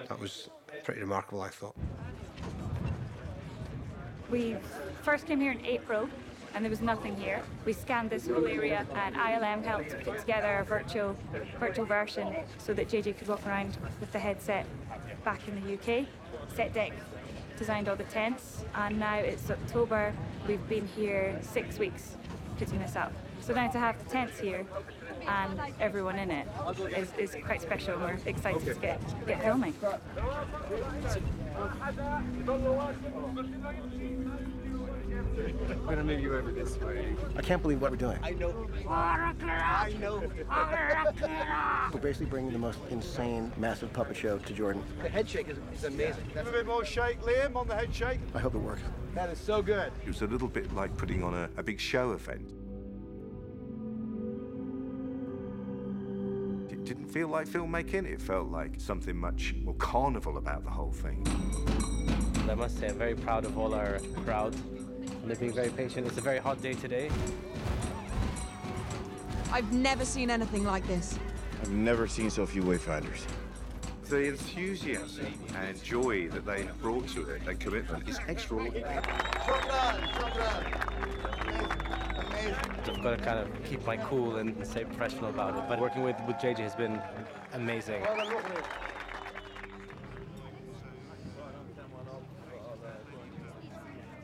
That was pretty remarkable, I thought. We first came here in April, and there was nothing here. We scanned this whole area, and ILM helped put together a virtual version so that JJ could walk around with the headset back in the UK. Set deck designed all the tents, and now it's October. We've been here 6 weeks putting this up. So now to have the tents here and everyone in it is quite special. We're excited to get filming. I'm gonna move you over this way. I can't believe what we're doing. I know. I know. We're basically bringing the most insane, massive puppet show to Jordan. The head shake is amazing. Have a bit more shake, Liam, on the head shake. I hope it works. That is so good. It was a little bit like putting on a big show event. It didn't feel like filmmaking, it felt like something much more carnival about the whole thing. I must say, I'm very proud of all our crowd. They're being very patient. It's a very hot day today. I've never seen anything like this. I've never seen so few wayfinders. The enthusiasm and joy that they brought to it, their commitment, is extraordinary. I've got to kind of keep my cool and stay professional about it. But working with JJ has been amazing.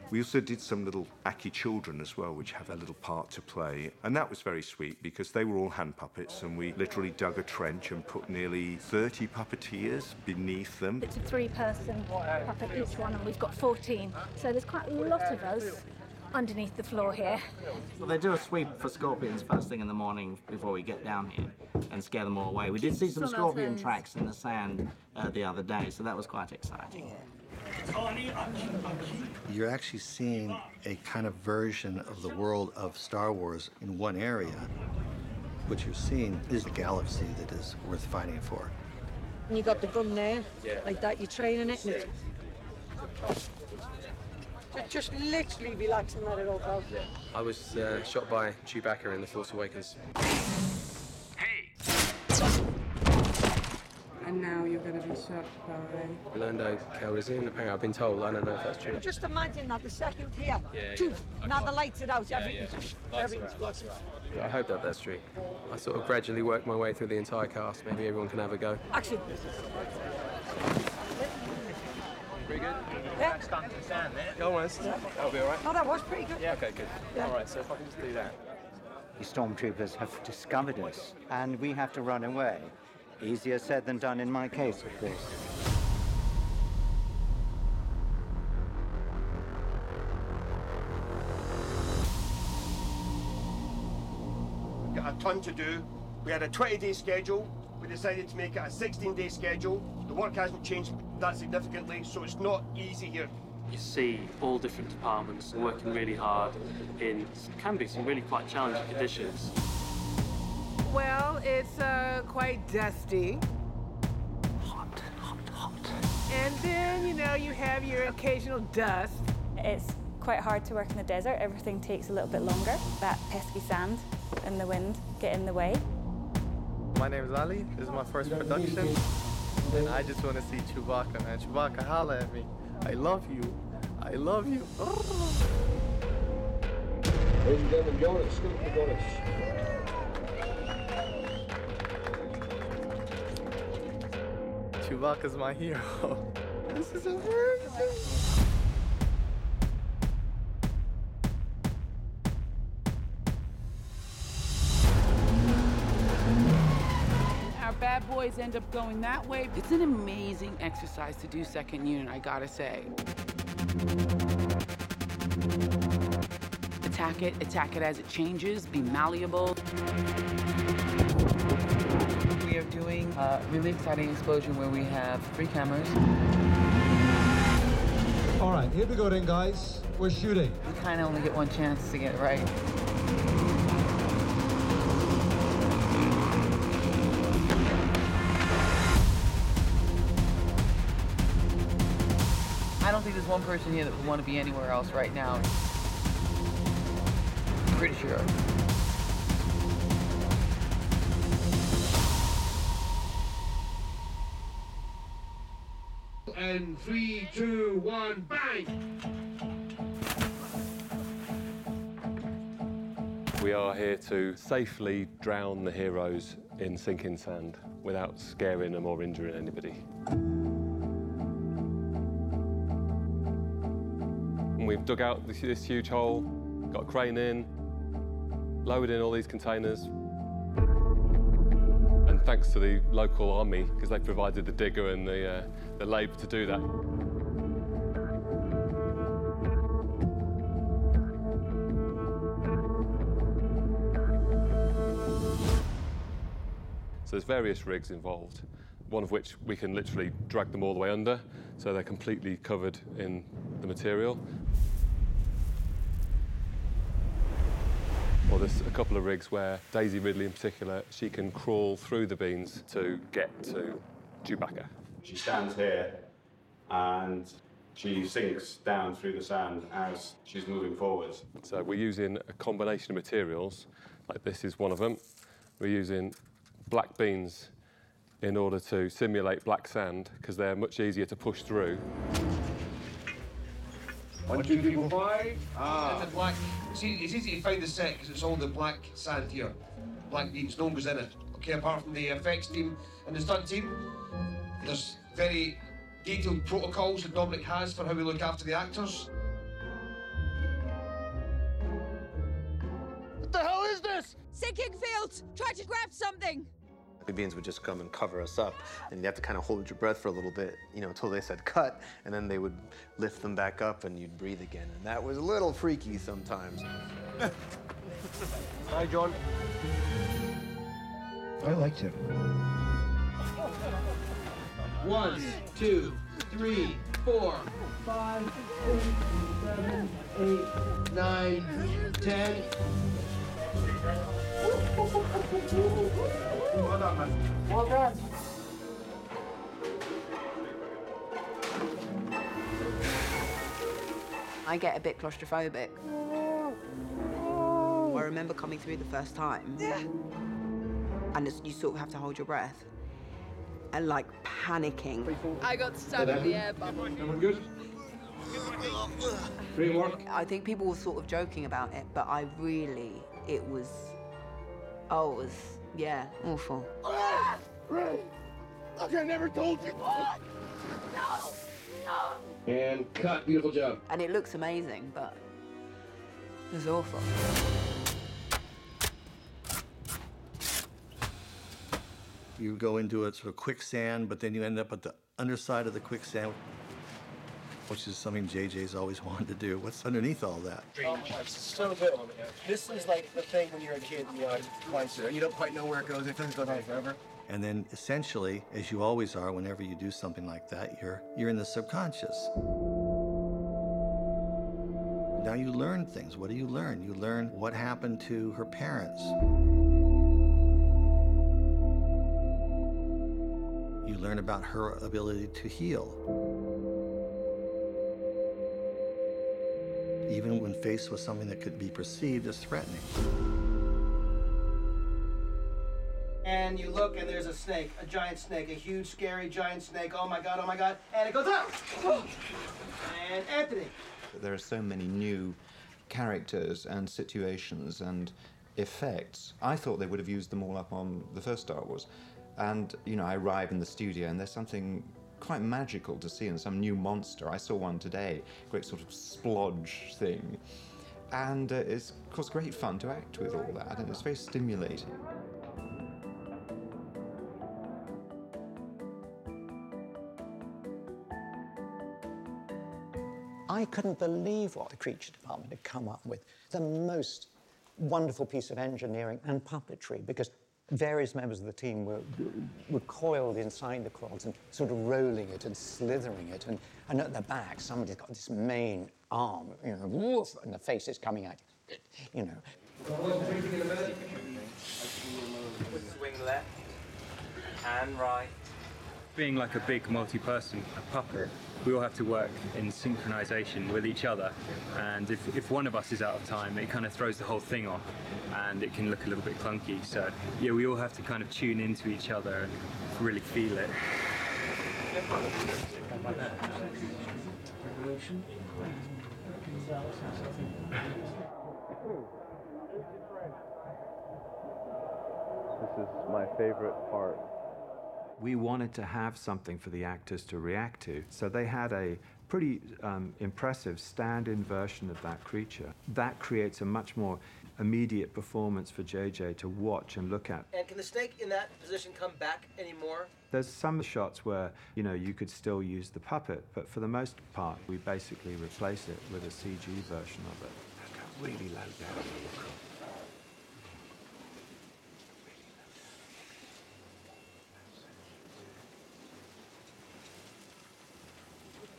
We also did some little Aki children as well, which have a little part to play. And that was very sweet because they were all hand puppets and we literally dug a trench and put nearly 30 puppeteers beneath them. It's a 3-person puppet each one, and we've got 14. So there's quite a lot of us underneath the floor here. Well, they do a sweep for scorpions first thing in the morning before we get down here and scare them all away. We did see some scorpion tracks in the sand the other day, so that was quite exciting. You're actually seeing a kind of version of the world of Star Wars in one area. What you're seeing is a galaxy that is worth fighting for. And you got the gun there, like that, you're training it. And just literally relax and let it all go. I was shot by Chewbacca in The Force Awakens. And now you're going to be shot by... Lando Calrissian, apparently I've been told. I don't know if that's true. Just imagine that the second here, Yeah. now the lights are out, everything's flashing. I hope that that's true. I sort of gradually worked my way through the entire cast. Maybe everyone can have a go. Action. Pretty good? Yeah. Stand in the sand there. Almost. That'll be all right. No, that was pretty good. Yeah, okay, good. Yeah. All right, so if I can just do that. The stormtroopers have discovered us, and we have to run away. Easier said than done in my case, of course. Got a ton to do. We had a 20-day schedule. We decided to make it a 16-day schedule. The work hasn't changed that significantly, so it's not easy here. You see all different departments working really hard in can be some really quite challenging conditions. Well, it's quite dusty. Hot. And then, you know, you have your occasional dust. It's quite hard to work in the desert. Everything takes a little bit longer. That pesky sand and the wind get in the way. My name is Ali. This is my first production. And I just want to see Chewbacca, man. Chewbacca, holla at me. I love you. I love you. Oh. Ladies and gentlemen, Jonas, scoop the Jonas. Chewbacca's my hero. This is amazing. Our bad boys end up going that way. It's an amazing exercise to do second unit, I gotta say. Attack it as it changes, be malleable. We are doing a really exciting explosion where we have 3 cameras. All right, here we go then, guys. We're shooting. We kind of only get one chance to get it right. I don't think there's one person here that would want to be anywhere else right now. Pretty sure. And 3, 2, 1, bang! We are here to safely drown the heroes in sinking sand without scaring them or injuring anybody. And we've dug out this huge hole, got a crane in, lowered in all these containers. And thanks to the local army, because they provided the digger and the labour to do that. there's various rigs involved, one of which we can literally drag them all the way under, so they're completely covered in the material. Or there's a couple of rigs where Daisy Ridley in particular, she can crawl through the beans to get to Chewbacca. She stands here and she sinks down through the sand as she's moving forwards. So we're using a combination of materials, like this is one of them. We're using black beans in order to simulate black sand, because they're much easier to push through. 1, 2, 3, 4, 5. And the black. See, it's easy to find the set because it's all the black sand here. Black beans, no one goes in it. Okay, apart from the effects team and the stunt team, there's very detailed protocols that Dominic has for how we look after the actors. What the hell is this? Sinking fields! Try to grab something! The beans would just come and cover us up, and you have to kind of hold your breath for a little bit, you know, until they said cut, and then they would lift them back up and you'd breathe again. And that was a little freaky sometimes. Hi, John. I liked him. 1, 2, 3, 4, 5, 6, 7, 8, 9, 10. Well done, man. Well done. I get a bit claustrophobic. I remember coming through the first time, and you sort of have to hold your breath, and like panicking. I got stuck in the air bubble. Everyone good? Great work. I think people were sort of joking about it, but it was awful. Ray, look, I never told you. No! And cut. Beautiful job. And it looks amazing, but it was awful. You go into a sort of quicksand, but then you end up at the underside of the quicksand, which is something JJ's always wanted to do. What's underneath all that? It's so good. This is like the thing when you're a kid, you know, you don't quite know where it goes. It doesn't go on forever. And then essentially, as you always are, whenever you do something like that, you're in the subconscious. Now you learn things. What do you learn? You learn what happened to her parents. You learn about her ability to heal. Even when faced with something that could be perceived as threatening. And you look, and there's a snake, a giant snake, a huge, scary giant snake. Oh my God, and it goes up. And Anthony. There are so many new characters and situations and effects. I thought they would have used them all up on the first Star Wars. And, you know, I arrive in the studio and there's something quite magical to see, and some new monster. I saw one today, great sort of splodge thing. And it's, of course, great fun to act with all that, and it's very stimulating. I couldn't believe what the creature department had come up with. The most wonderful piece of engineering and puppetry, because various members of the team were coiled inside the quads and sort of rolling it and slithering it. And at the back, somebody's got this main arm, you know, woof, and the face is coming out, you know. Swing left and right. Being like a big multi-person puppet, we all have to work in synchronization with each other, and if one of us is out of time, it kind of throws the whole thing off, and it can look a little bit clunky. So yeah, we all have to kind of tune into each other and really feel it. This is my favorite part. We wanted to have something for the actors to react to, so they had a pretty impressive stand-in version of that creature. That creates a much more immediate performance for JJ to watch and look at. And can the snake in that position come back anymore? There's some shots where, you know, you could still use the puppet, but for the most part, we basically replace it with a CG version of it. Really low down.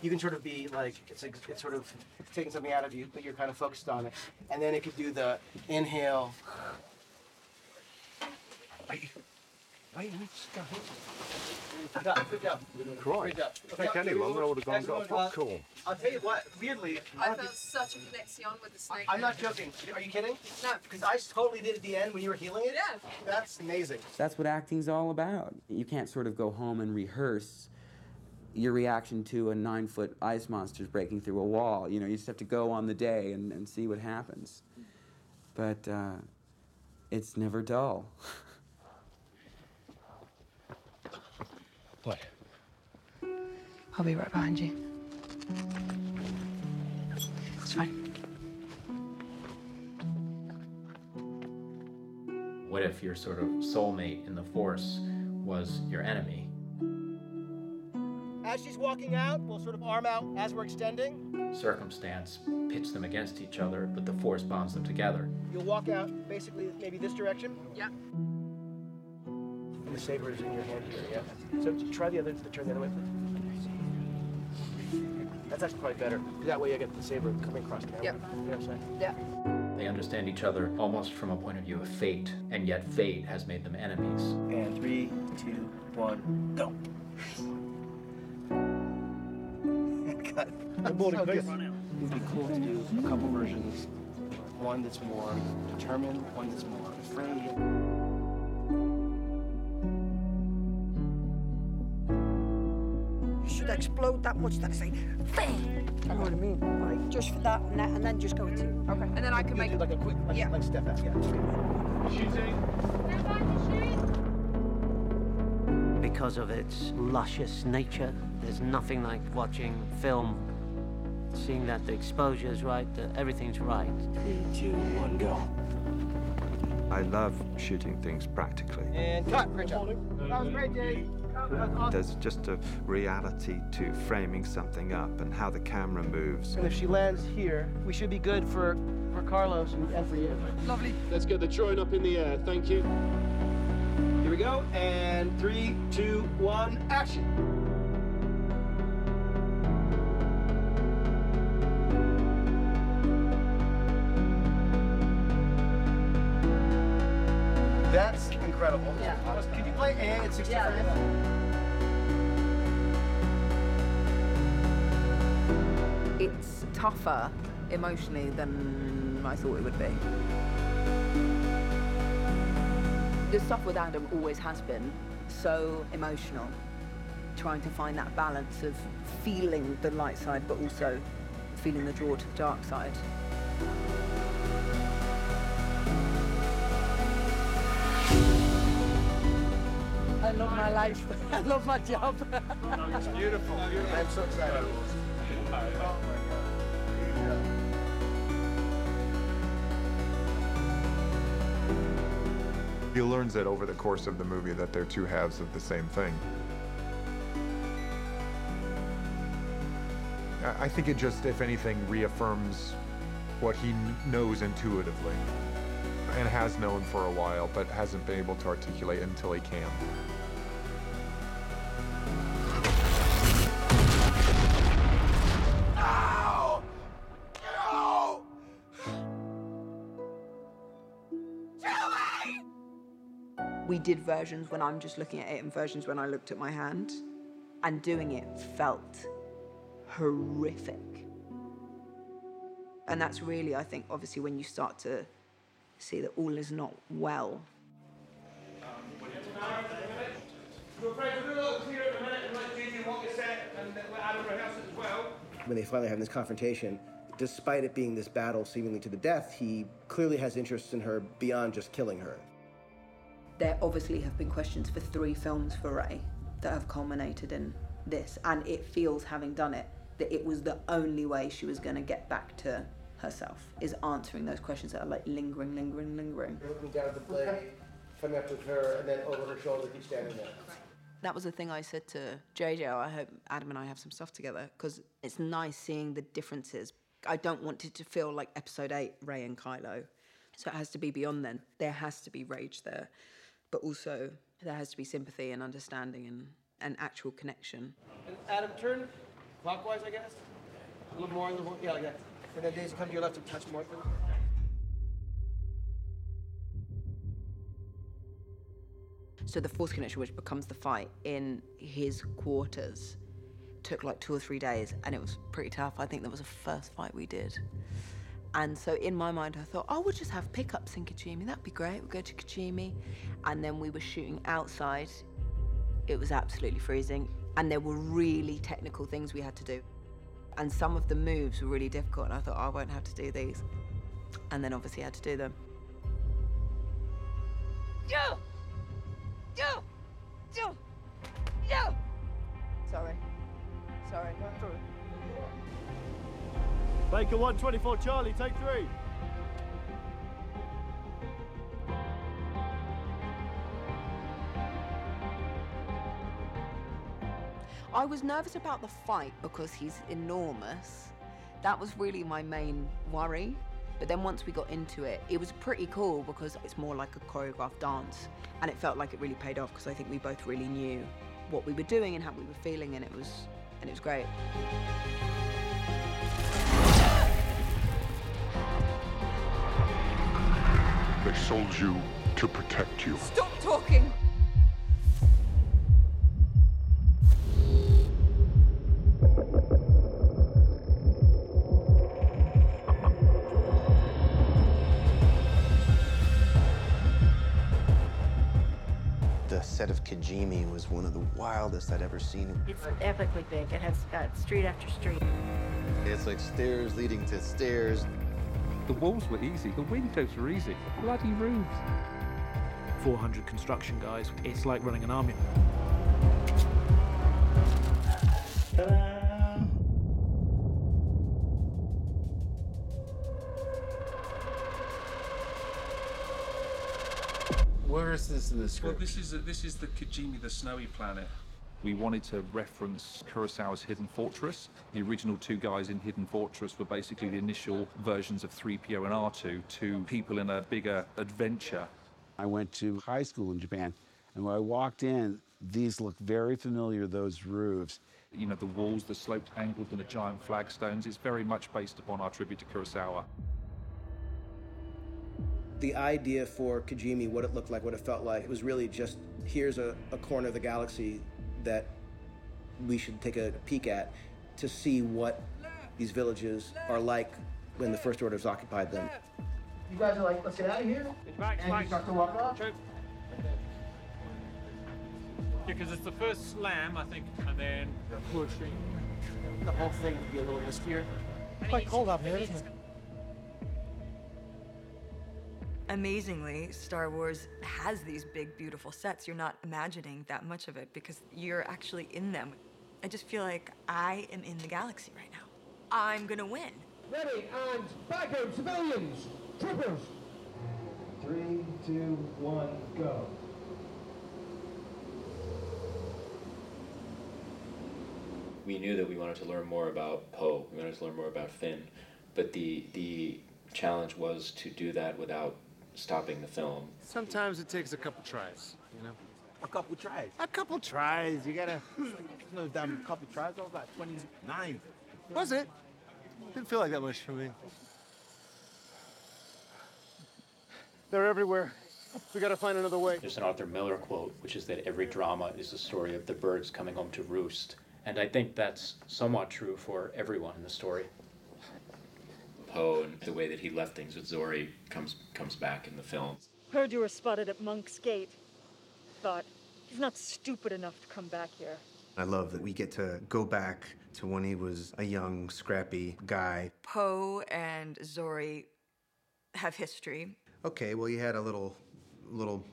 you can sort of be like, it's sort of taking something out of you, but you're kind of focused on it. And then it could do the inhale. Good job. Christ. Take any longer, I would have gone and got a popcorn. I'll tell you what, weirdly, I felt such a connection with the snake. I'm not joking. Are you kidding? No. Because I totally did at the end when you were healing it. Yeah. That's amazing. That's what acting's all about. You can't sort of go home and rehearse your reaction to a 9-foot ice monster's breaking through a wall. You know, you just have to go on the day and see what happens. But it's never dull. What? I'll be right behind you. It's fine. What if your sort of soulmate in the Force was your enemy? As she's walking out, we'll sort of arm out as we're extending. Circumstance pits them against each other, but the Force bonds them together. You'll walk out basically maybe this direction. Yeah. And the saber is in your hand here, yeah? So try the other, to turn the other way, please. That's actually probably better. That way I get the saber coming across the camera. Yep. You know what I'm saying? Yeah. They understand each other almost from a point of view of fate, and yet fate has made them enemies. And 3, 2, 1, go. Cut. It'd be cool to do a couple versions. One that's more determined, one that's more afraid. You should explode that much that I say, bang! You know what I mean? Right? Just for that and then just go into. Okay. And then I can make like a quick, like step out. Yeah. Because of its luscious nature, there's nothing like watching film, seeing that the exposure is right, that everything's right. 3, 2, 1, go. I love shooting things practically. And cut. Great job. That was great, Jay. There's just a reality to framing something up and how the camera moves. And if she lands here, we should be good for Carlos and for you. Lovely. Let's get the drone up in the air. Thank you. Here we go. And 3, 2, 1, action. That's incredible. Yeah. Could you play A at 60 frames? It's tougher emotionally than I thought it would be. The stuff with Adam always has been so emotional, trying to find that balance of feeling the light side but also feeling the draw to the dark side. I love my life. I love my job. It's beautiful. I'm so excited. He learns that over the course of the movie that they're two halves of the same thing. I think it just, if anything, reaffirms what he knows intuitively and has known for a while, but hasn't been able to articulate until he can. Ow! Ow! Julie! We did versions when I'm just looking at it and versions when I looked at my hand, and doing it felt horrific. And that's really, I think, obviously when you start to see that all is not well. When they finally have this confrontation, despite it being this battle seemingly to the death, he clearly has interests in her beyond just killing her. There obviously have been questions for 3 films for Rey that have culminated in this, and it feels, having done it, that it was the only way she was going to get back to herself, is answering those questions that are like lingering. Looking down at the blade, coming up with her, and then over her shoulder, keep standing there. That was the thing I said to JJ, I hope Adam and I have some stuff together, because it's nice seeing the differences. I don't want it to feel like episode 8, Rey and Kylo. So it has to be beyond then. There has to be rage there, but also there has to be sympathy and understanding and actual connection. And Adam, turn Clockwise, I guess? A little more, yeah, like that. And then Daisy, come to your left and touch more. So the force connection, which becomes the fight in his quarters, took like 2 or 3 days, and it was pretty tough. I think that was the first fight we did. And so in my mind, I thought, oh, we'll just have pickups in Kijimi. That'd be great. We'll go to Kijimi. And then we were shooting outside. It was absolutely freezing. And there were really technical things we had to do. And some of the moves were really difficult. And I thought, oh, I won't have to do these. And then obviously I had to do them. Yo! Yo! Yo! Yo! Sorry. Sorry. Baker 124 Charlie, take 3. I was nervous about the fight because he's enormous. That was really my main worry. But then once we got into it, it was pretty cool because it's more like a choreographed dance. And it felt like it really paid off because I think we both really knew what we were doing and how we were feeling, and it was great. They sold you to protect you. Stop talking! The set of Kijimi was one of the wildest I'd ever seen. It's epically big. It has street after street. It's like stairs leading to stairs. The walls were easy, the windows were easy, bloody roofs. 400 construction guys, it's like running an army. Where is this in the Well, script? this is the Kijimi, the snowy planet. We wanted to reference Kurosawa's Hidden Fortress. The original 2 guys in Hidden Fortress were basically the initial versions of 3PO and R2, 2 people in a bigger adventure. I went to high school in Japan, and when I walked in, these looked very familiar, those roofs. You know, the walls, the sloped angles and the giant flagstones. It's very much based upon our tribute to Kurosawa. The idea for Kijimi, what it looked like, what it felt like, it was really just, here's a corner of the galaxy that we should take a peek at to see what these villages are like when the First Order's occupied them. You guys are like, let's get out of here? And you start to walk off? Because it's the first slam, I think, and then pushing. The whole thing would be a little riskier. Quite cold out here, isn't it? Amazingly, Star Wars has these big, beautiful sets. You're not imagining that much of it because you're actually in them. I just feel like I am in the galaxy right now. I'm gonna win. Ready, and back out, civilians, troopers. 3, 2, 1, go. We knew that we wanted to learn more about Poe, we wanted to learn more about Finn, but the challenge was to do that without stopping the film. Sometimes it takes a couple tries, you know? A couple tries. A couple tries. You gotta. No damn couple tries. I was like 29. Was it? Didn't feel like that much for me. They're everywhere. We gotta find another way. There's an Arthur Miller quote, which is that every drama is the story of the birds coming home to roost. And I think that's somewhat true for everyone in the story. Poe and the way that he left things with Zori comes back in the film. Heard you were spotted at Monk's Gate. Thought, he's not stupid enough to come back here. I love that we get to go back to when he was a young, scrappy guy. Poe and Zori have history. Okay, well, you had a little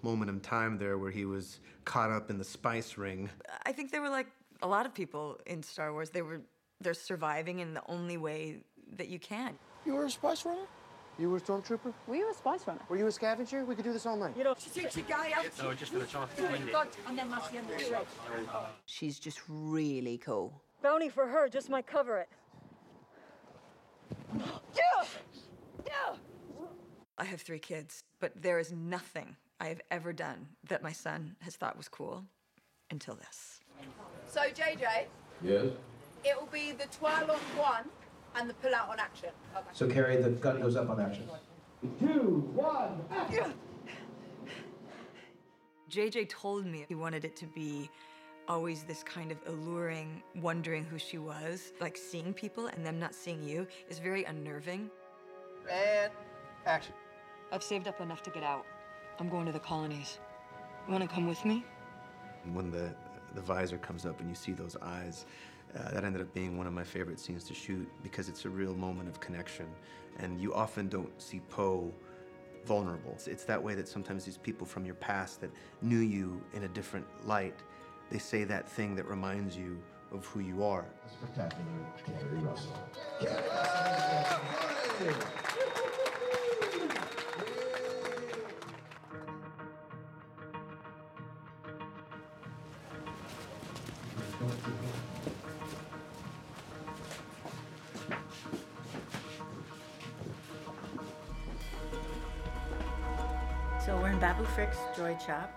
moment in time there where he was caught up in the spice ring. I think they were like a lot of people in Star Wars. They're surviving in the only way that you can. You were a spice runner? You were a stormtrooper? Were you a spice runner? Were you a scavenger? We could do this all night. You know, she takes a guy out. No, just for the chance to win it. And then that's the end of the show. She's just really cool. Bounty for her just might cover it. I have 3 kids, but there is nothing I have ever done that my son has thought was cool until this. So, JJ, Yes? It will be the twirl on one and the pull out on action. Okay. So, Carrie, the gun goes up on action. 2, 1, action! JJ told me he wanted it to be always this kind of alluring, wondering who she was. Like seeing people and them not seeing you is very unnerving. And action. I've saved up enough to get out. I'm going to the colonies. You want to come with me? When the visor comes up and you see those eyes, that ended up being one of my favorite scenes to shoot because it's a real moment of connection. And you often don't see Poe vulnerable. It's that way that sometimes these people from your past that knew you in a different light, they say that thing that reminds you of who you are. Spectacular, Carrie Russell. So we're in Babu Frick's droid shop,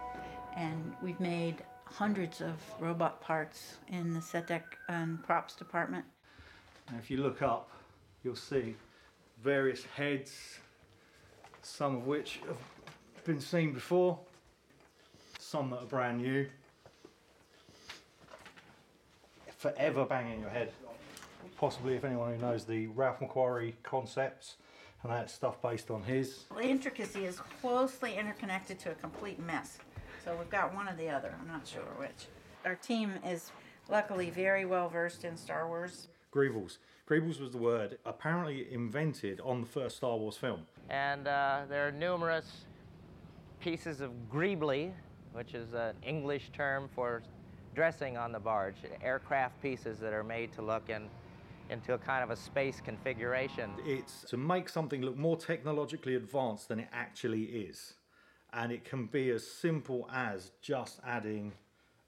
and we've made hundreds of robot parts in the set deck and props department. And if you look up, you'll see various heads, some of which have been seen before, some that are brand new. Forever banging your head. Possibly, if anyone who knows the Ralph McQuarrie concepts, and that stuff based on his. The intricacy is closely interconnected to a complete mess. So we've got one or the other, I'm not sure which. Our team is luckily very well versed in Star Wars. Greebles. Greebles was the word apparently invented on the first Star Wars film. And there are numerous pieces of greebly, which is an English term for dressing on the barge, aircraft pieces that are made to look into a kind of a space configuration. It's to make something look more technologically advanced than it actually is. And it can be as simple as just adding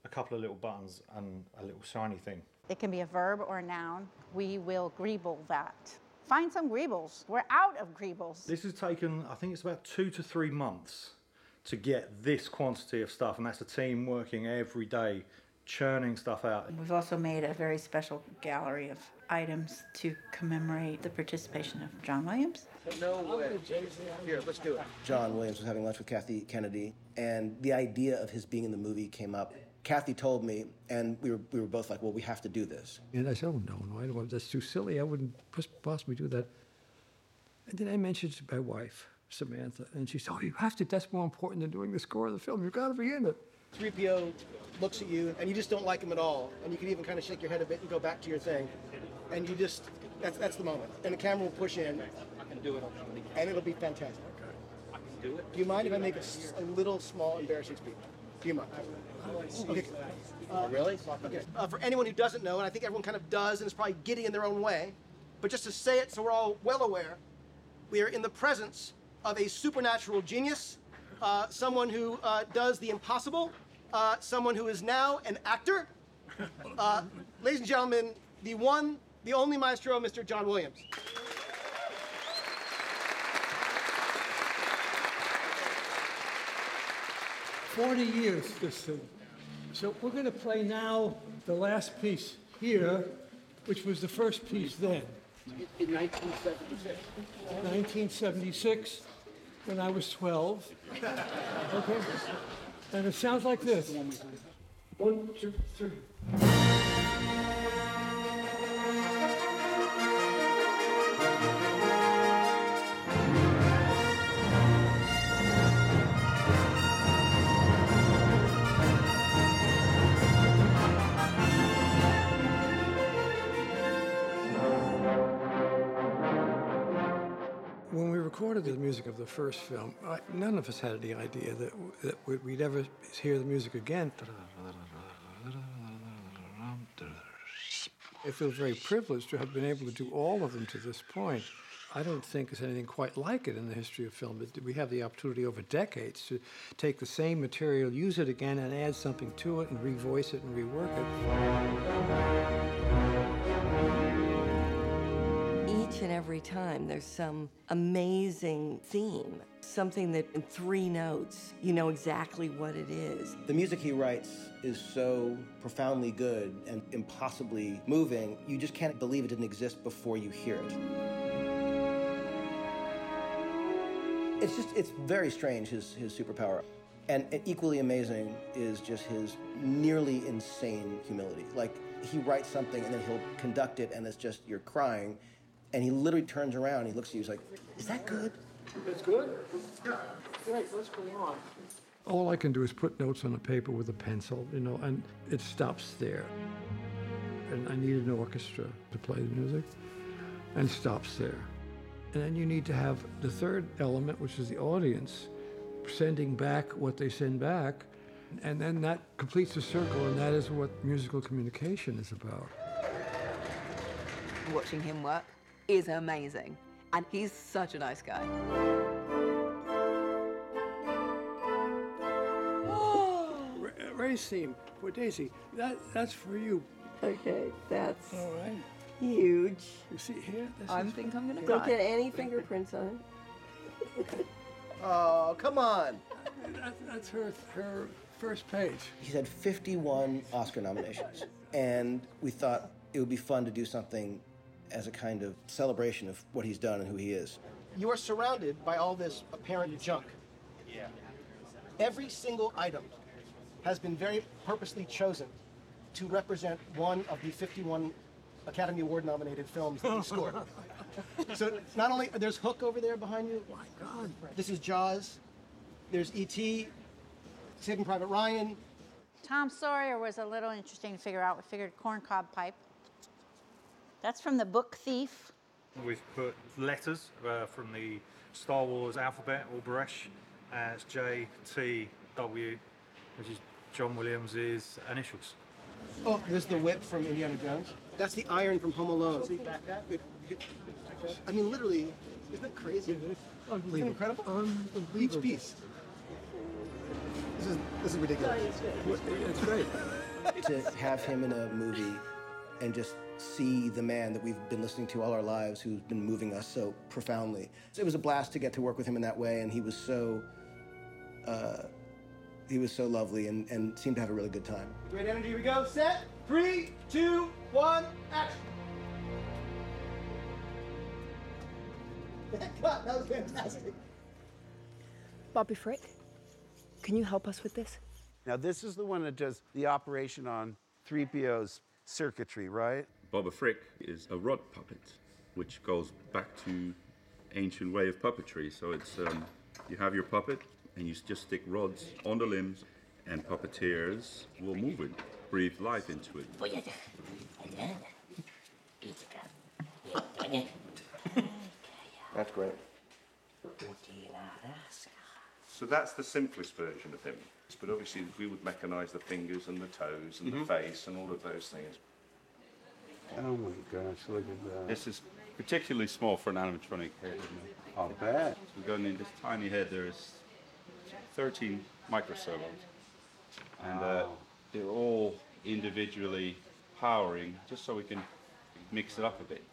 a couple of little buttons and a little shiny thing. It can be a verb or a noun. We will greeble that. Find some greebles. We're out of greebles. This has taken, I think it's about 2 to 3 months to get this quantity of stuff, and that's a team working every day, churning stuff out. We've also made a very special gallery of items to commemorate the participation of John Williams. No way. Here, let's do it. John Williams was having lunch with Kathy Kennedy, and the idea of his being in the movie came up. Kathy told me, and we were both like, well, we have to do this. And I said, oh, no, I don't want, that's too silly. I wouldn't possibly do that. And then I mentioned to my wife, Samantha, and she said, oh, you have to, that's more important than doing the score of the film. You've got to be in it. 3PO looks at you, and you just don't like him at all, and you can even kind of shake your head a bit and go back to your thing, and you just, that's the moment. And the camera will push in. I can do it. And it'll be fantastic. Okay. I can do it. Do you mind if I make a little small embarrassing speech? Do you mind? Okay. Really? Okay. For anyone who doesn't know, and I think everyone kind of does, and is probably giddy in their own way, but just to say it so we're all well aware, we are in the presence of a supernatural genius, someone who does the impossible, someone who is now an actor. Ladies and gentlemen, the one, the only maestro, Mr. John Williams. "40 years, this thing. So we're going to play now the last piece here, which was the first piece then. In 1976. 1976, when I was 12. Okay? And it sounds like this. 1, 2, 3. When we recorded the music of the first film, none of us had any idea that we'd ever hear the music again. I feel very privileged to have been able to do all of them to this point. I don't think there's anything quite like it in the history of film. We have the opportunity over decades to take the same material, use it again, and add something to it, and revoice it and rework it. Each each and every time there's some amazing theme, something that in 3 notes, you know exactly what it is. The music he writes is so profoundly good and impossibly moving, you just can't believe it didn't exist before you hear it. It's very strange, his superpower. And equally amazing is just his nearly insane humility. Like, he writes something and then he'll conduct it and it's just, you're crying. And he literally turns around, he looks at you, he's like, is that good? It's good? Yeah. Great, what's going on? All I can do is put notes on a paper with a pencil, you know, and it stops there. And I need an orchestra to play the music, and it stops there. And then you need to have the third element, which is the audience, sending back what they send back, and then that completes the circle, and that is what musical communication is about. Watching him work is amazing, and he's such a nice guy. Race theme for Daisy. That's for you. Okay, that's all right. Huge. You see here? I think I'm gonna Don't cry. get any fingerprints on it. Oh, come on. That's her first page. He's had 51 Oscar nominations, and we thought it would be fun to do something as a kind of celebration of what he's done and who he is. You are surrounded by all this apparent junk. Yeah. Every single item has been very purposely chosen to represent one of the 51 Academy Award nominated films that he scored. So not only, there's Hook over there behind you. Oh my God. This is Jaws. There's E.T., Saving Private Ryan. Tom Sawyer was a little interesting to figure out. We figured corncob pipe. That's from the book Thief. We've put letters from the Star Wars alphabet, or Bresh, as J, T, W, which is John Williams' initials. Oh, there's the whip from Indiana Jones. That's the iron from Home Alone. I mean, literally, isn't that crazy? Isn't it incredible? Each piece. This is ridiculous. It's great. To have him in a movie and just see the man that we've been listening to all our lives, who's been moving us so profoundly. It was a blast to get to work with him in that way, and he was so lovely and seemed to have a really good time. Great energy, here we go. Set, 3, 2, 1, action. God, that was fantastic. Bobby Frick, can you help us with this? Now, this is the one that does the operation on 3PO's circuitry, right? Boba Frick is a rod puppet, which goes back to ancient way of puppetry. So it's you have your puppet, and you just stick rods on the limbs, and puppeteers will move it, breathe life into it. That's great. So that's the simplest version of him. But obviously we would mechanize the fingers and the toes and the face and all of those things. Oh my gosh, look at that. This is particularly small for an animatronic head. I'll bet. So we're going in this tiny head, there's 13 microservos. And they're all individually powering, just so we can mix it up a bit.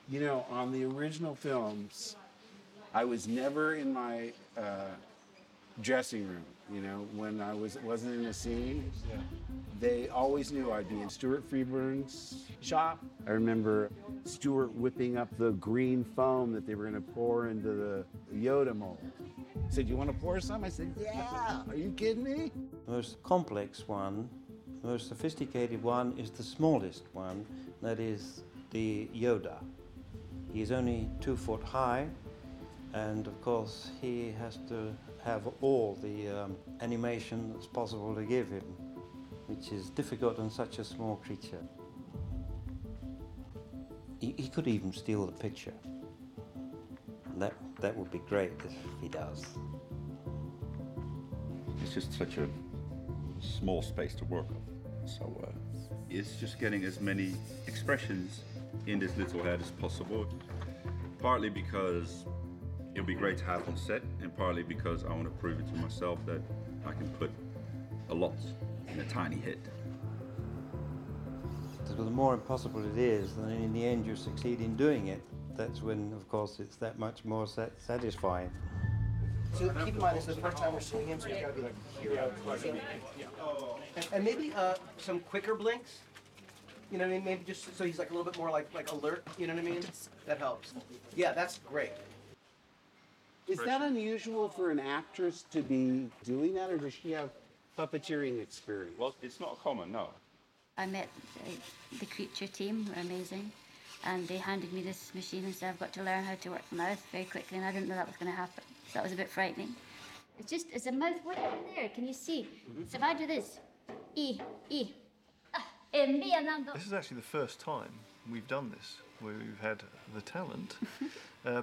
You know, on the original films, I was never in my dressing room. You know, when I wasn't in a scene, they always knew I'd be in Stuart Freeburn's shop. I remember Stuart whipping up the green foam that they were going to pour into the Yoda mold. He said, "You want to pour some?" I said, "Yeah." Are you kidding me? The most complex one, the most sophisticated one is the smallest one, that is the Yoda. He's only 2 foot high, and of course he has to have all the animation that's possible to give him, which is difficult on such a small creature. He could even steal the picture. That would be great if he does. It's just such a small space to work on. So it's just getting as many expressions in this little head as possible. Partly because it'll be great to have on set, and partly because I want to prove it to myself that I can put a lot in a tiny head. The more impossible it is, then in the end you succeed in doing it. that's when, of course, it's that much more satisfying. So keep in mind, this is the first time we're seeing him, so he's got to be like a hero. And maybe some quicker blinks. You know what I mean? Maybe just so he's like a little bit more like alert. You know what I mean? That helps. Yeah, that's great. Is that unusual for an actress to be doing that, or does she have puppeteering experience? Well, it's not common, no. I met the creature team, were amazing, and they handed me this machine and said I've got to learn how to work the mouth very quickly, and I didn't know that was going to happen. So that was a bit frightening. It's a mouth right over there, can you see? So if I do this, This is actually the first time we've done this, where we've had the talent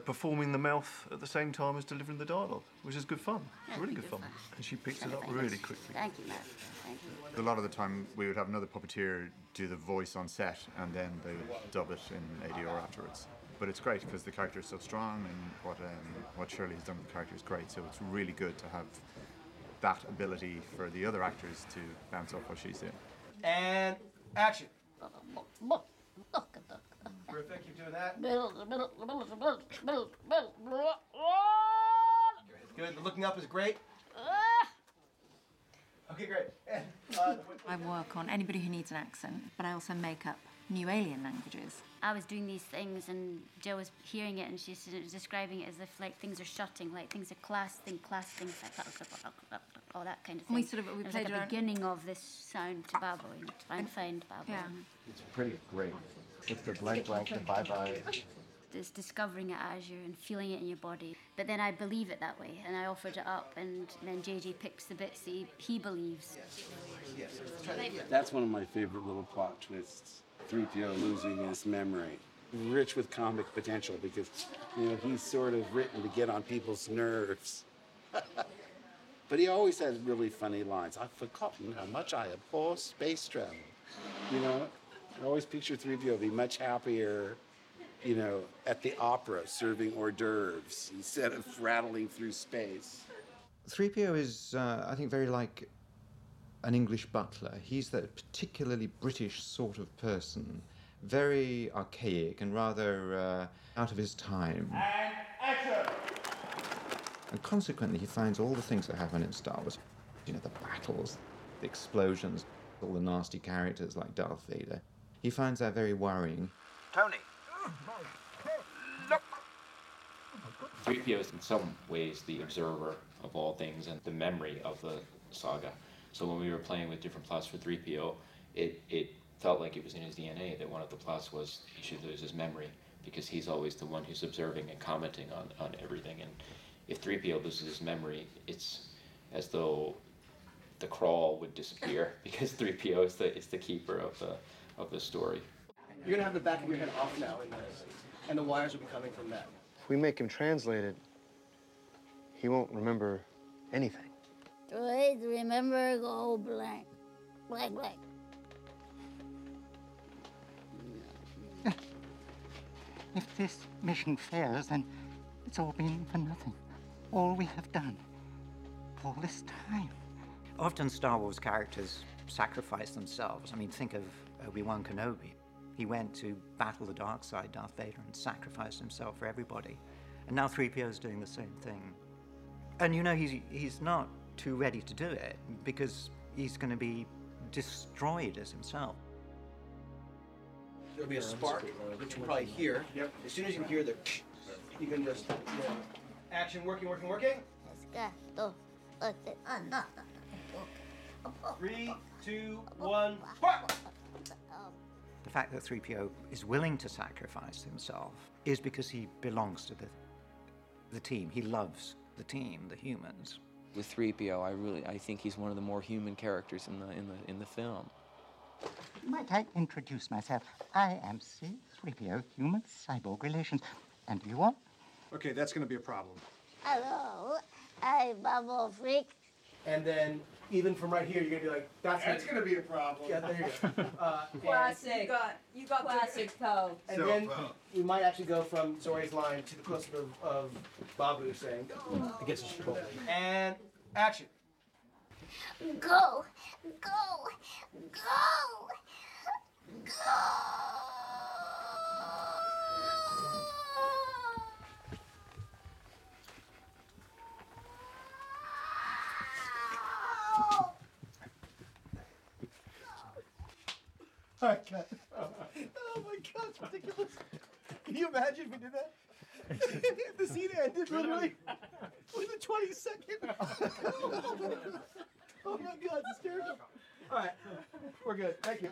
performing the mouth at the same time as delivering the dialogue, which is good fun. It's really good fun. And she picks it up really quickly. Thank you, Matt. Thank you. A lot of the time we would have another puppeteer do the voice on set and then they would dub it in ADR afterwards. But it's great because the character is so strong and what Shirley has done with the character is great, so it's really good to have that ability for the other actors to bounce off what she's doing. And action. Terrific, keep doing that. Good, the looking up is great. Okay, great. I work on anybody who needs an accent, but I also make up new alien languages. I was doing these things and Jill was hearing it and she was describing it as if like things are shutting, like things are clasping, like all that kind of thing. We it was played like around. the beginning of this sound to babble, you know, to find babble. Yeah. It's pretty great. It's the blank, the bye-bye. It's discovering it as you're and feeling it in your body. But then I believe it that way and I offered it up and then JJ picks the bits he believes. That's one of my favorite little plot twists. 3PO losing his memory. Rich with comic potential because, you know, he's sort of written to get on people's nerves. But he always has really funny lines. I've forgotten how much I abhor space travel. You know, I always picture 3PO be much happier, you know, at the opera serving hors d'oeuvres instead of rattling through space. 3PO is, I think, very like an English butler. He's that particularly British sort of person, very archaic and rather out of his time. And action! And consequently, he finds all the things that happen in Star Wars, you know, the battles, the explosions, all the nasty characters like Darth Vader. He finds that very worrying. Tony! 3PO is in some ways the observer of all things and the memory of the saga. So when we were playing with different plots for 3PO, it felt like it was in his DNA that one of the plots was he should lose his memory because he's always the one who's observing and commenting on everything. And if 3PO loses his memory, it's as though the crawl would disappear because 3PO is the keeper of the story. You're gonna have the back of your head off now in this, and the wires will be coming from that. If we make him translate it, he won't remember anything. Wait, remember, go blank. Blank. If this mission fails, then it's all been for nothing. All we have done, all this time. Often Star Wars characters sacrifice themselves. I mean, think of Obi-Wan Kenobi. He went to battle the dark side, Darth Vader, and sacrificed himself for everybody. And now 3PO's doing the same thing. And you know, he's not too ready to do it because he's going to be destroyed as himself. There'll be a spark, which you'll probably hear. Yep. As soon as you hear the, you can just, you know, action, working. 3, 2, 1, spark! The fact that 3PO is willing to sacrifice himself is because he belongs to the team. He loves the team, the humans. With 3PO, I think he's one of the more human characters in the film. Might I introduce myself? I am C-3PO, Human Cyborg Relations. And you are? Okay, that's going to be a problem. Hello, I'm Bubble Freak. And then, even from right here, you're gonna be like, That's going to be a problem. Yeah, there you go. Classic. You got classic Poe. And then we might actually go from Zori's line to the close-up of Babu saying, against the Chipotle. And action. Go. Sorry, cut. Oh my God, it's ridiculous. Can you imagine if we did that? The scene ended literally with a 20-second. Oh my God, it's hysterical. All right, we're good. Thank you.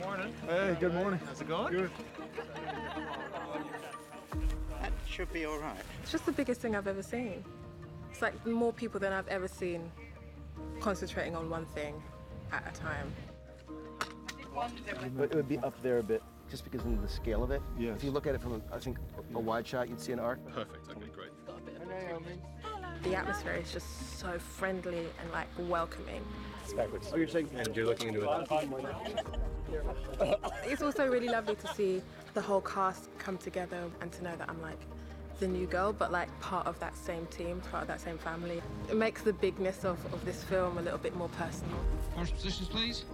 Morning. Hey, good morning. How's it going? Good. That should be all right. It's just the biggest thing I've ever seen. It's like more people than I've ever seen concentrating on one thing at a time. But it would be up there a bit, just because of the scale of it. Yes. If you look at it from, I think, a wide shot, you'd see an arc. Perfect. Okay, great. The atmosphere is just so friendly and like welcoming. It's backwards. Oh, you're saying? And you're looking into it. It's also really lovely to see the whole cast come together and to know that I'm like the new girl, but like part of that same team, part of that same family. It makes the bigness of this film a little bit more personal. First positions, please.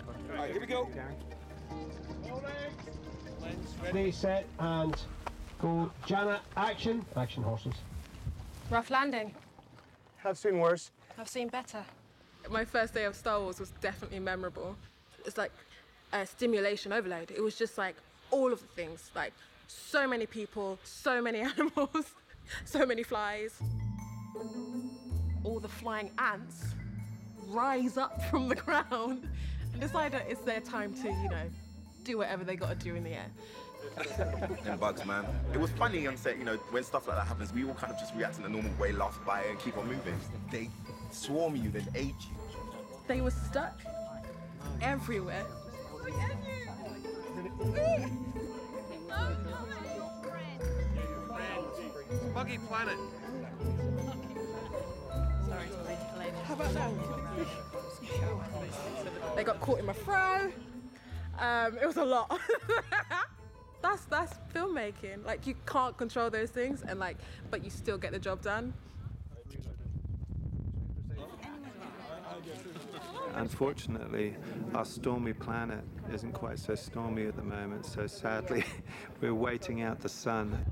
All right, here we go. Ready, set, and go. Jana, action. Action, horses. Rough landing. I've seen worse. I've seen better. My first day of Star Wars was definitely memorable. It's like a stimulation overload. It was just like all of the things, like so many people, so many animals, so many flies. All the flying ants rise up from the ground and decide that it's their time to, you know, do whatever they got to do in the air. Them bugs, man. It was funny on set, you know, when stuff like that happens, we all kind of just react in a normal way, laugh by it, and keep on moving. They swarm you, then ate you. They were stuck everywhere. Buggy planet. Sorry, how about that? They got caught in my fro. It was a lot. That's filmmaking. Like, you can't control those things, and like, but you still get the job done. Unfortunately, our stormy planet isn't quite so stormy at the moment, so sadly, we're waiting out the sun.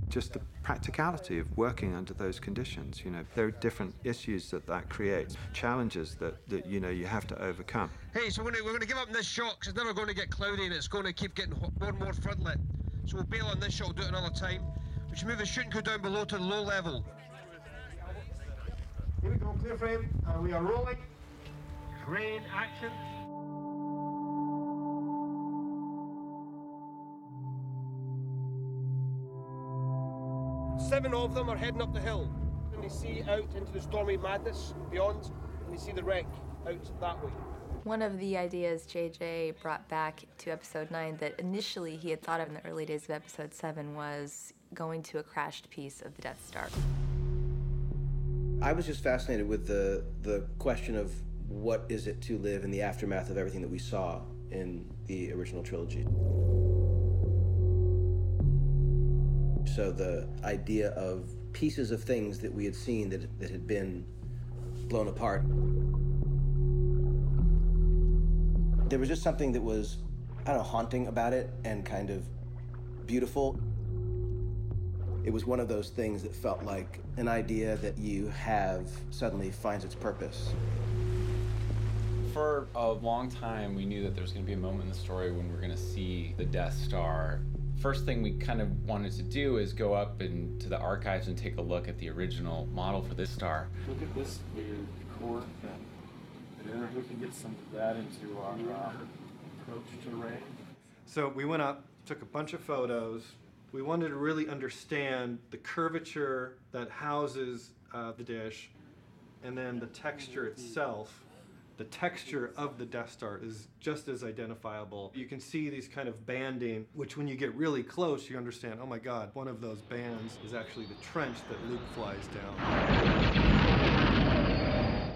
Just the practicality of working under those conditions, you know, there are different issues that creates, challenges that you know you have to overcome. Hey, so we're going to give up on this shot because it's never going to get cloudy and it's going to keep getting more and more floodlit. So we'll bail on this shot, we'll do it another time. We should move the shooting crew down below to the low level. Here we go, clear frame, and we are rolling. Crane action. Seven of them are heading up the hill. And they see out into the stormy madness beyond, and they see the wreck out that way. One of the ideas JJ brought back to episode 9 that initially he had thought of in the early days of episode 7 was going to a crashed piece of the Death Star. I was just fascinated with the question of what is it to live in the aftermath of everything that we saw in the original trilogy. So the idea of pieces of things that we had seen that had been blown apart. There was just something that was, I don't know, haunting about it and kind of beautiful. It was one of those things that felt like an idea that you have suddenly finds its purpose. For a long time, we knew that there was going to be a moment in the story when we were going to see the Death Star. First thing we kind of wanted to do is go up into the archives and take a look at the original model for this star. Look at this weird core thing. And then we can get some of that into our approach to Ray. So we went up, took a bunch of photos. We wanted to really understand the curvature that houses the dish, and then the texture itself. The texture of the Death Star is just as identifiable. You can see these kind of banding, which when you get really close, you understand, oh my God, one of those bands is actually the trench that Luke flies down.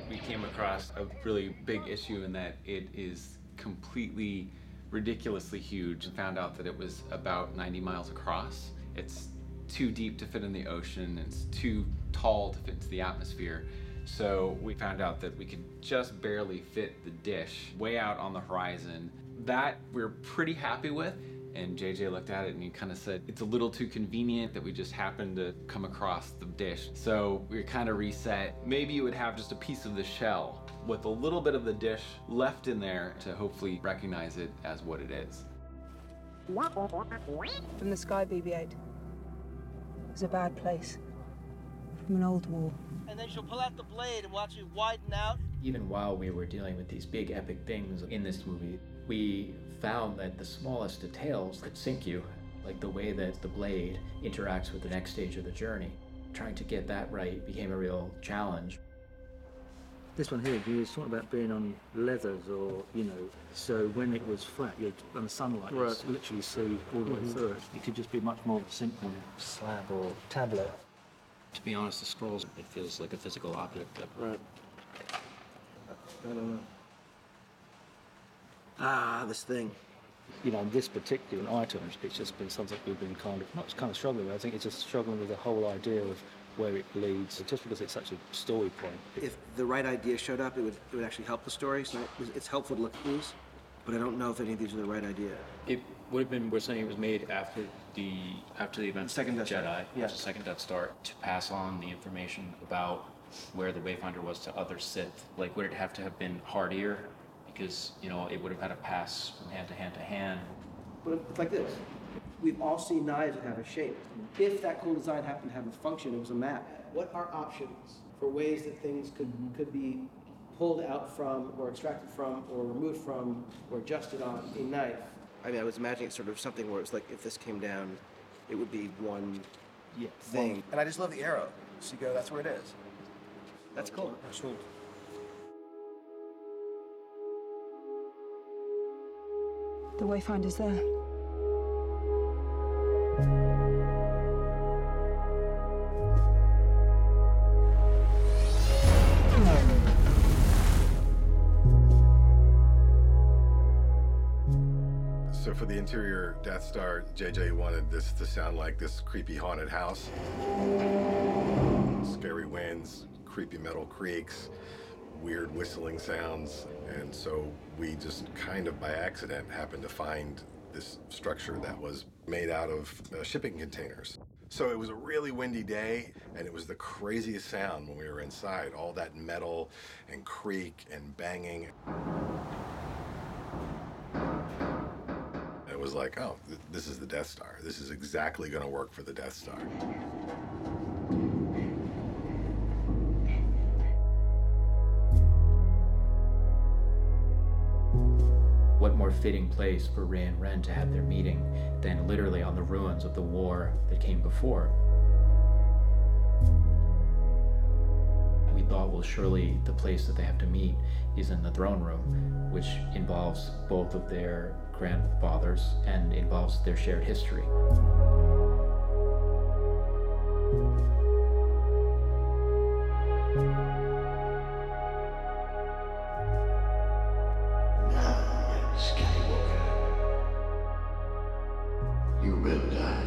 We came across a really big issue in that it is completely ridiculously huge, and found out that it was about 90 miles across. It's too deep to fit in the ocean, it's too tall to fit into the atmosphere. So we found out that we could just barely fit the dish way out on the horizon. That we're pretty happy with. And JJ looked at it and he kind of said, it's a little too convenient that we just happened to come across the dish. So we kind of reset. Maybe you would have just a piece of the shell with a little bit of the dish left in there to hopefully recognize it as what it is. From the Sky BB-8. It's a bad place. From an old war. And then she'll pull out the blade and watch it widen out. Even while we were dealing with these big epic things in this movie, we found that the smallest details could sink you, like the way that the blade interacts with the next stage of the journey. Trying to get that right became a real challenge. This one here, you was talking about being on leathers or, so when it was flat, you'd, on the sunlight, you'd literally see all the way through it. It could just be much more simple slab or tablet. To be honest, the scrolls, it feels like a physical object. Right. I don't know. Ah, this thing. This particular item, it's just been something we've been kind of struggling with. I think it's just struggling with the whole idea of where it leads, just because it's such a story point. If the right idea showed up, it would actually help the story. So it's helpful to look at these, but I don't know if any of these are the right idea. It would have been, we're saying it was made after the events of Jedi, the second Death Star, to pass on the information about where the Wayfinder was to other Sith. Like, would it have to have been hardier? Because, it would have had to pass from hand to hand to hand. But it's like this. We've all seen knives that have a shape. If that cool design happened to have a function, it was a map. What are options for ways that things could be pulled out from, or extracted from, or removed from, or adjusted on a knife? I mean, I was imagining sort of something where it's like, if this came down, it would be one thing. And I just love the arrow. So you go, that's where it is. That's cool. Sure. The Wayfinder's there. So for the interior Death Star, JJ wanted this to sound like this creepy haunted house. Scary winds, creepy metal creaks, weird whistling sounds, and so we just kind of by accident happened to find this structure that was made out of shipping containers. So it was a really windy day, and it was the craziest sound when we were inside, all that metal and creak and banging. It was like, oh, this is the Death Star. This is exactly going to work for the Death Star. What more fitting place for Rey and Ren to have their meeting than literally on the ruins of the war that came before? We thought, well, surely the place that they have to meet is in the throne room, which involves both of their grandfathers and involves their shared history. You will die.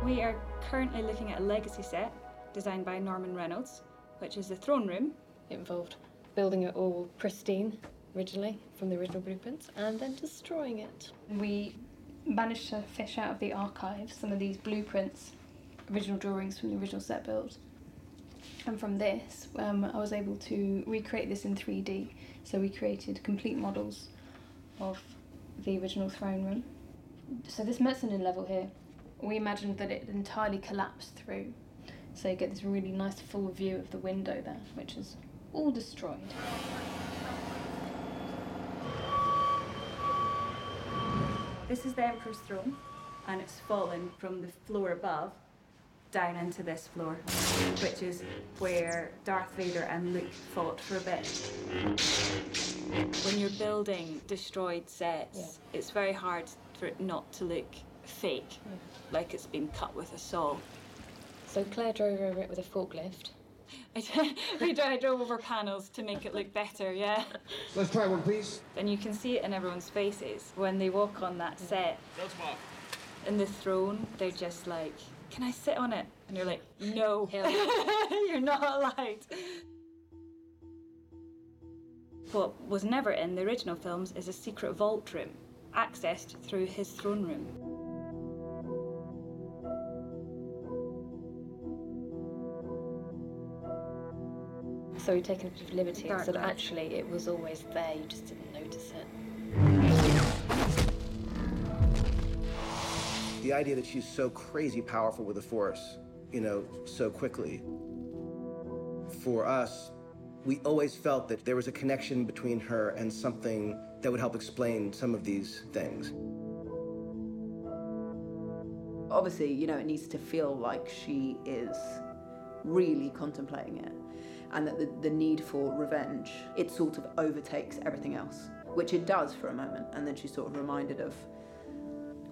We are currently looking at a legacy set designed by Norman Reynolds, which is the throne room. It involved building it all pristine originally from the original blueprints and then destroying it. We managed to fish out of the archives some of these blueprints, original drawings from the original set build. And from this, I was able to recreate this in 3D. So we created complete models of the original throne room. So this mezzanine level here, we imagined that it entirely collapsed through. So you get this really nice full view of the window there, which is all destroyed. This is the Emperor's throne, and it's fallen from the floor above down into this floor, which is where Darth Vader and Luke fought for a bit. When you're building destroyed sets, it's very hard for it not to look fake, like it's been cut with a saw. So Claire drove over it with a forklift. I drove over panels to make it look better, yeah. Let's try one, please. And you can see it in everyone's faces when they walk on that set. In the throne, they're just like, can I sit on it? And you're like, no, you're not allowed. What was never in the original films is a secret vault room, accessed through his throne room. So we've taken a bit of liberty, so that actually it was always there, you just didn't notice it. The idea that she's so crazy powerful with the Force, you know, so quickly. For us, we always felt that there was a connection between her and something that would help explain some of these things. Obviously, you know, it needs to feel like she is really contemplating it, and that the need for revenge, it sort of overtakes everything else, which it does for a moment, and then she's sort of reminded of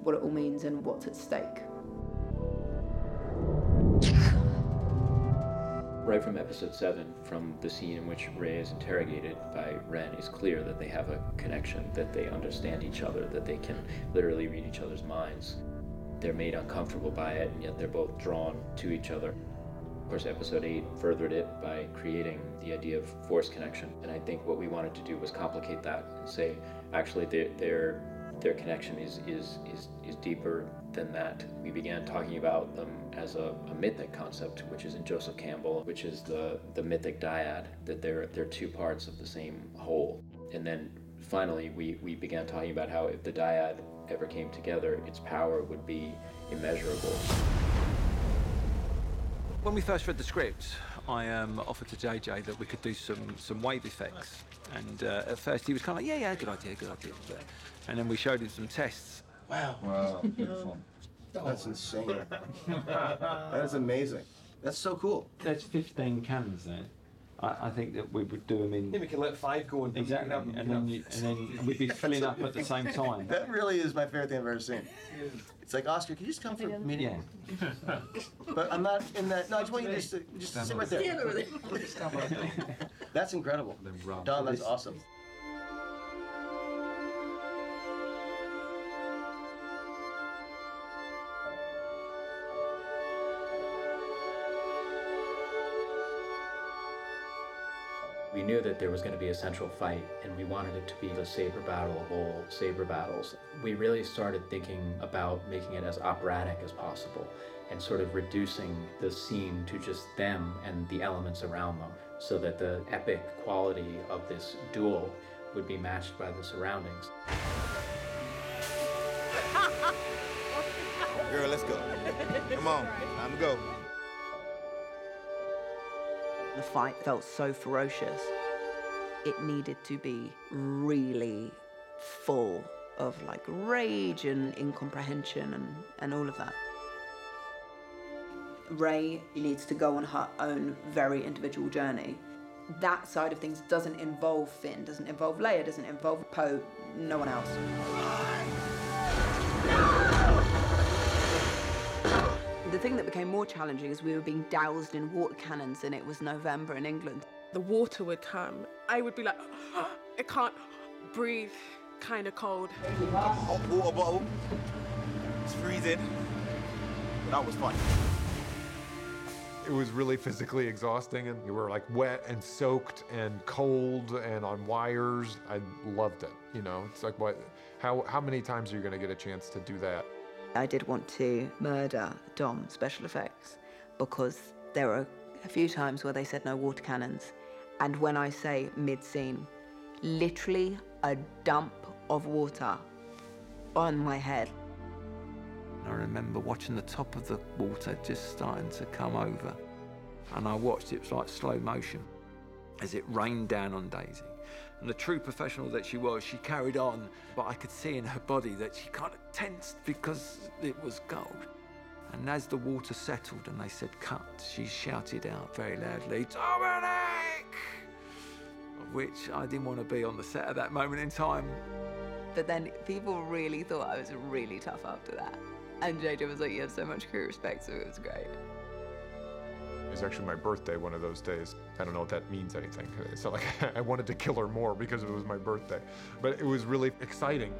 what it all means and what's at stake. Right from episode 7, from the scene in which Rey is interrogated by Ren, it's clear that they have a connection, that they understand each other, that they can literally read each other's minds. They're made uncomfortable by it, and yet they're both drawn to each other. Of course, episode 8 furthered it by creating the idea of Force connection, and I think what we wanted to do was complicate that and say, actually, their connection is deeper than that. We began talking about them as a mythic concept, which is in Joseph Campbell, which is the mythic dyad, that they're two parts of the same whole. And then finally, we began talking about how if the dyad ever came together, its power would be immeasurable. When we first read the script, I offered to JJ that we could do some wave effects. And at first he was kind of like, yeah, good idea. And then we showed him some tests. Wow. Beautiful. That's insane. That is amazing. That's so cool. There's 15 cannons there. I think that we would do them in... Yeah, we could let 5 go and... Exactly, and then we'd be filling up at the same time. That really is my favorite thing I've ever seen. It's like, Oscar, can you just come for a minute? Yeah. But I'm not in that... No, I just want you to just sit right there. Stand over there. That's incredible. Don, that's awesome. We knew that there was going to be a central fight, and we wanted it to be the saber battle of all saber battles. We really started thinking about making it as operatic as possible and sort of reducing the scene to just them and the elements around them, so that the epic quality of this duel would be matched by the surroundings. Girl, let's go. Come on, time to go. The fight felt so ferocious. It needed to be really full of like rage and incomprehension and all of that. Rey needs to go on her own very individual journey. That side of things doesn't involve Finn, doesn't involve Leia, doesn't involve Poe, no one else. The thing that became more challenging is we were being doused in water cannons and it was November in England. The water would come. I would be like, I can't breathe, kind of cold. Hot water bottle. It's freezing. That was fun. It was really physically exhausting, and you were like wet and soaked and cold and on wires. I loved it. You know, it's like how many times are you going to get a chance to do that? I did want to murder Dom special effects because there were a few times where they said no water cannons. And when I say mid-scene, literally a dump of water on my head. I remember watching the top of the water just starting to come over. And I watched it was like slow motion as it rained down on Daisy. And the true professional that she was, she carried on, but I could see in her body that she kind of tensed because it was gold. And as the water settled and they said cut, she shouted out very loudly, "Dominic!" Of which I didn't want to be on the set at that moment in time. But then people really thought I was really tough after that. And JJ was like, you have so much crew respect, so it was great. It was actually my birthday one of those days. I don't know if that means anything. It's not like I wanted to kill her more because it was my birthday. But it was really exciting.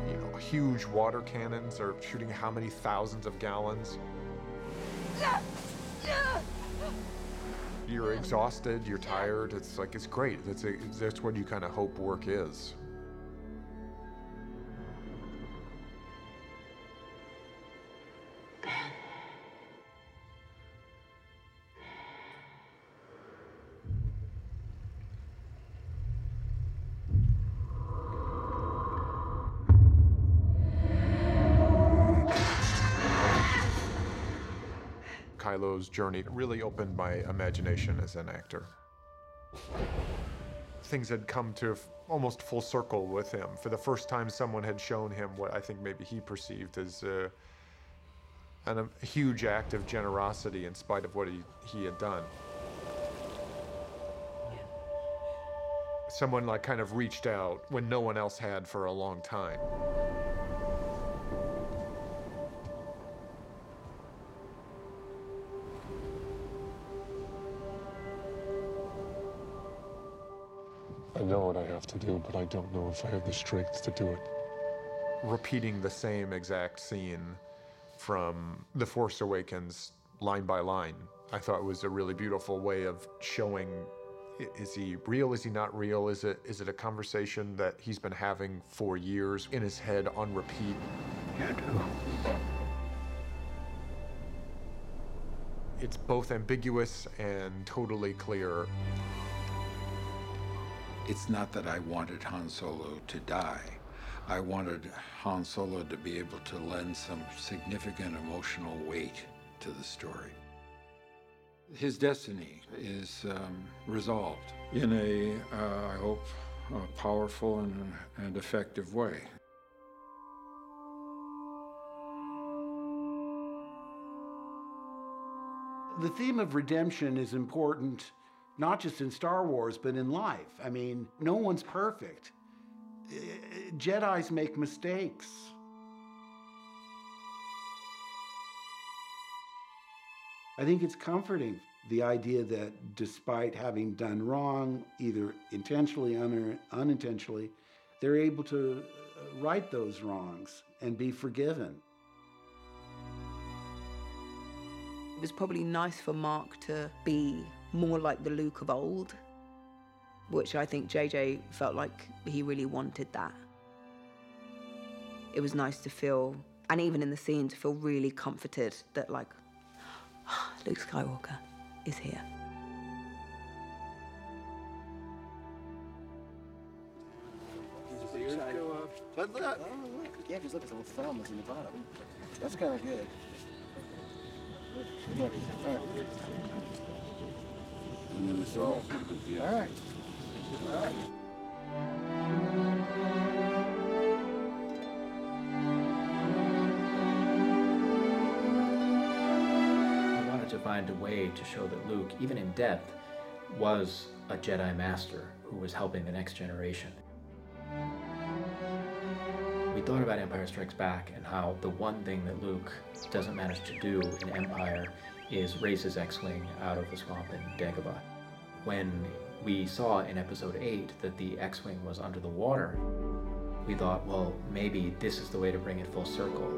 You know, huge water cannons are shooting how many thousands of gallons. You're you're exhausted, you're tired. It's like, it's great. That's what you kind of hope work is. Kylo's journey really opened my imagination as an actor. Things had come to almost full circle with him. For the first time, someone had shown him what I think maybe he perceived as a huge act of generosity in spite of what he had done. Someone like kind of reached out when no one else had for a long time. I know what I have to do, but I don't know if I have the strength to do it. Repeating the same exact scene from The Force Awakens line by line, I thought was a really beautiful way of showing, is he real, is he not real? Is it a conversation that he's been having for years in his head on repeat? You do. It's both ambiguous and totally clear. It's not that I wanted Han Solo to die. I wanted Han Solo to be able to lend some significant emotional weight to the story. His destiny is resolved in a, I hope, a powerful and effective way. The theme of redemption is important, not just in Star Wars, but in life. I mean, no one's perfect. Jedis make mistakes. I think it's comforting, the idea that despite having done wrong, either intentionally or unintentionally, they're able to right those wrongs and be forgiven. It was probably nice for Mark to be more like the Luke of old, which I think JJ felt like he really wanted that. It was nice to feel, and even in the scene, to feel really comforted that, like, Luke Skywalker is here. But look, yeah, because look, it's little thumb in the bottom. That's kind of good. Yeah. All right. And then it's all. All right. All right. I wanted to find a way to show that Luke, even in death, was a Jedi Master who was helping the next generation. We thought about Empire Strikes Back and how the one thing that Luke doesn't manage to do in Empire is raise his X-Wing out of the swamp in Dagobah. When we saw in Episode 8 that the X-Wing was under the water, we thought, well, maybe this is the way to bring it full circle.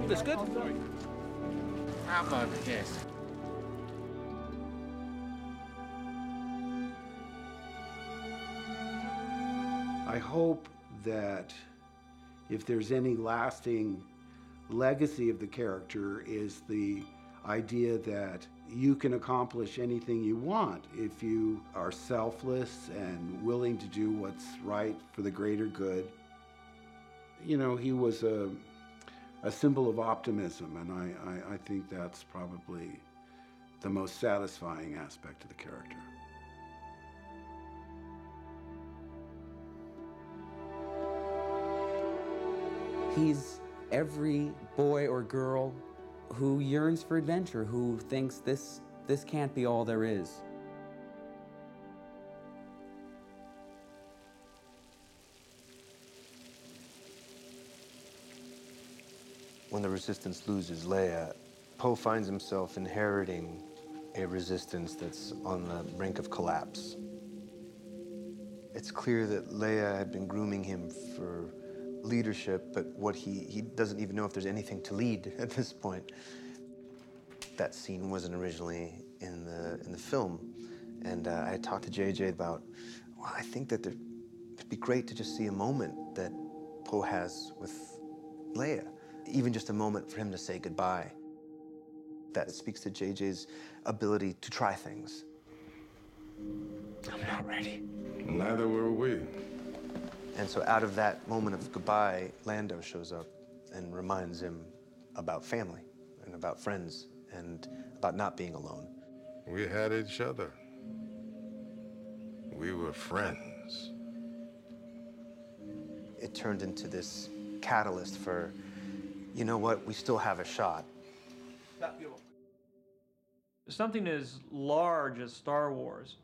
That's good? How about yes? I hope that if there's any lasting legacy of the character is the idea that you can accomplish anything you want if you are selfless and willing to do what's right for the greater good. You know, he was a symbol of optimism, and I think that's probably the most satisfying aspect of the character. He's every boy or girl who yearns for adventure, who thinks this can't be all there is. when the Resistance loses Leia, Poe finds himself inheriting a Resistance that's on the brink of collapse. It's clear that Leia had been grooming him for leadership, but he doesn't even know if there's anything to lead at this point. That scene wasn't originally in the film, and I talked to JJ about, well, I think that it'd be great to just see a moment that Poe has with Leia, even just a moment for him to say goodbye. That speaks to JJ's ability to try things. I'm not ready. Neither were we. And so out of that moment of goodbye, Lando shows up and reminds him about family and about friends and about not being alone. We had each other. We were friends. It turned into this catalyst for, you know what, we still have a shot. Something as large as Star Wars,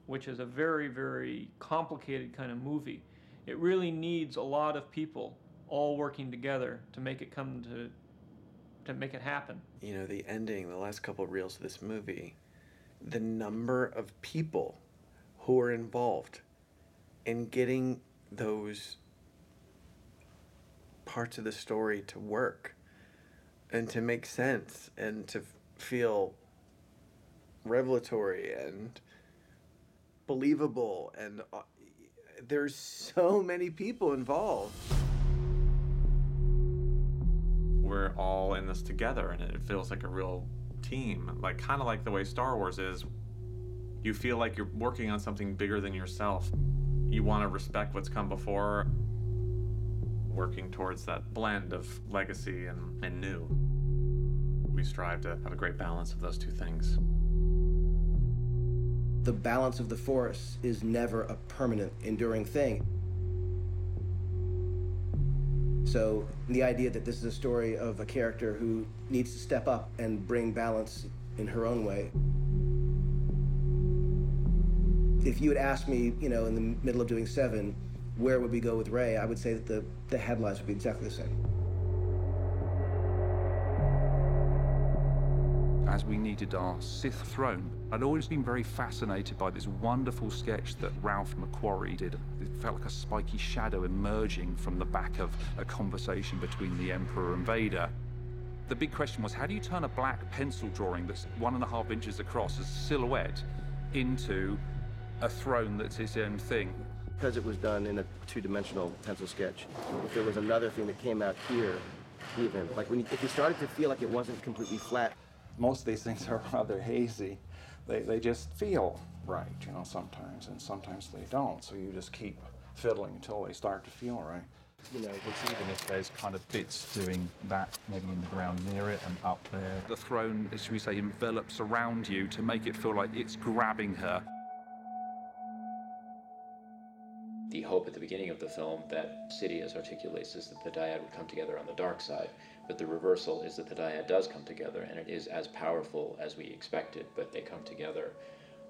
which is a very, very complicated kind of movie, it really needs a lot of people all working together to make it to make it happen. You know, the ending, the last couple of reels of this movie, the number of people who are involved in getting those parts of the story to work and to make sense and to feel revelatory and believable, and there's so many people involved. We're all in this together, and it feels like a real team, like kind of like the way Star Wars is. You feel like you're working on something bigger than yourself. You want to respect what's come before, working towards that blend of legacy and new. We strive to have a great balance of those two things. The balance of the Force is never a permanent, enduring thing. So the idea that this is a story of a character who needs to step up and bring balance in her own way. If you had asked me, you know, in the middle of doing 7, where would we go with Rey, I would say that the headlines would be exactly the same. As we needed our Sith throne, I'd always been very fascinated by this wonderful sketch that Ralph McQuarrie did. It felt like a spiky shadow emerging from the back of a conversation between the Emperor and Vader. The big question was, how do you turn a black pencil drawing that's 1.5 inches across as a silhouette into a throne that's its own thing? Because it was done in a 2-dimensional pencil sketch, if there was another thing that came out here, even, like if you started to feel like it wasn't completely flat. Most of these things are rather hazy. They just feel right, you know, sometimes, and sometimes they don't. So you just keep fiddling until they start to feel right. You know, it's even if there's kind of bits doing that, maybe in the ground near it and up there. The throne, should we say, envelops around you to make it feel like it's grabbing her. The hope at the beginning of the film that Sidious articulates is that the dyad would come together on the dark side, but the reversal is that the dyad does come together, and it is as powerful as we expected, but they come together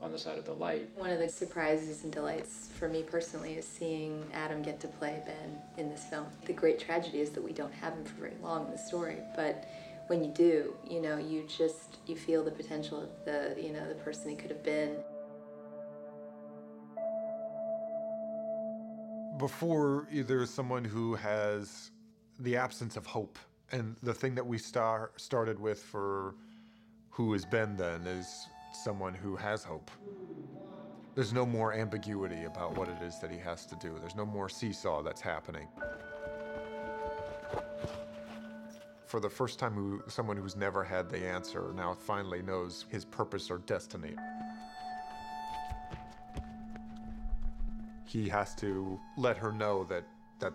on the side of the light. One of the surprises and delights for me personally is seeing Adam get to play Ben in this film. The great tragedy is that we don't have him for very long in the story, but when you do, you know, you feel the potential of the person he could have been. Before, there's someone who has the absence of hope, and the thing that we started with for who is Ben then is someone who has hope. There's no more ambiguity about what it is that he has to do. There's no more seesaw that's happening. For the first time, someone who's never had the answer now finally knows his purpose or destiny. He has to let her know that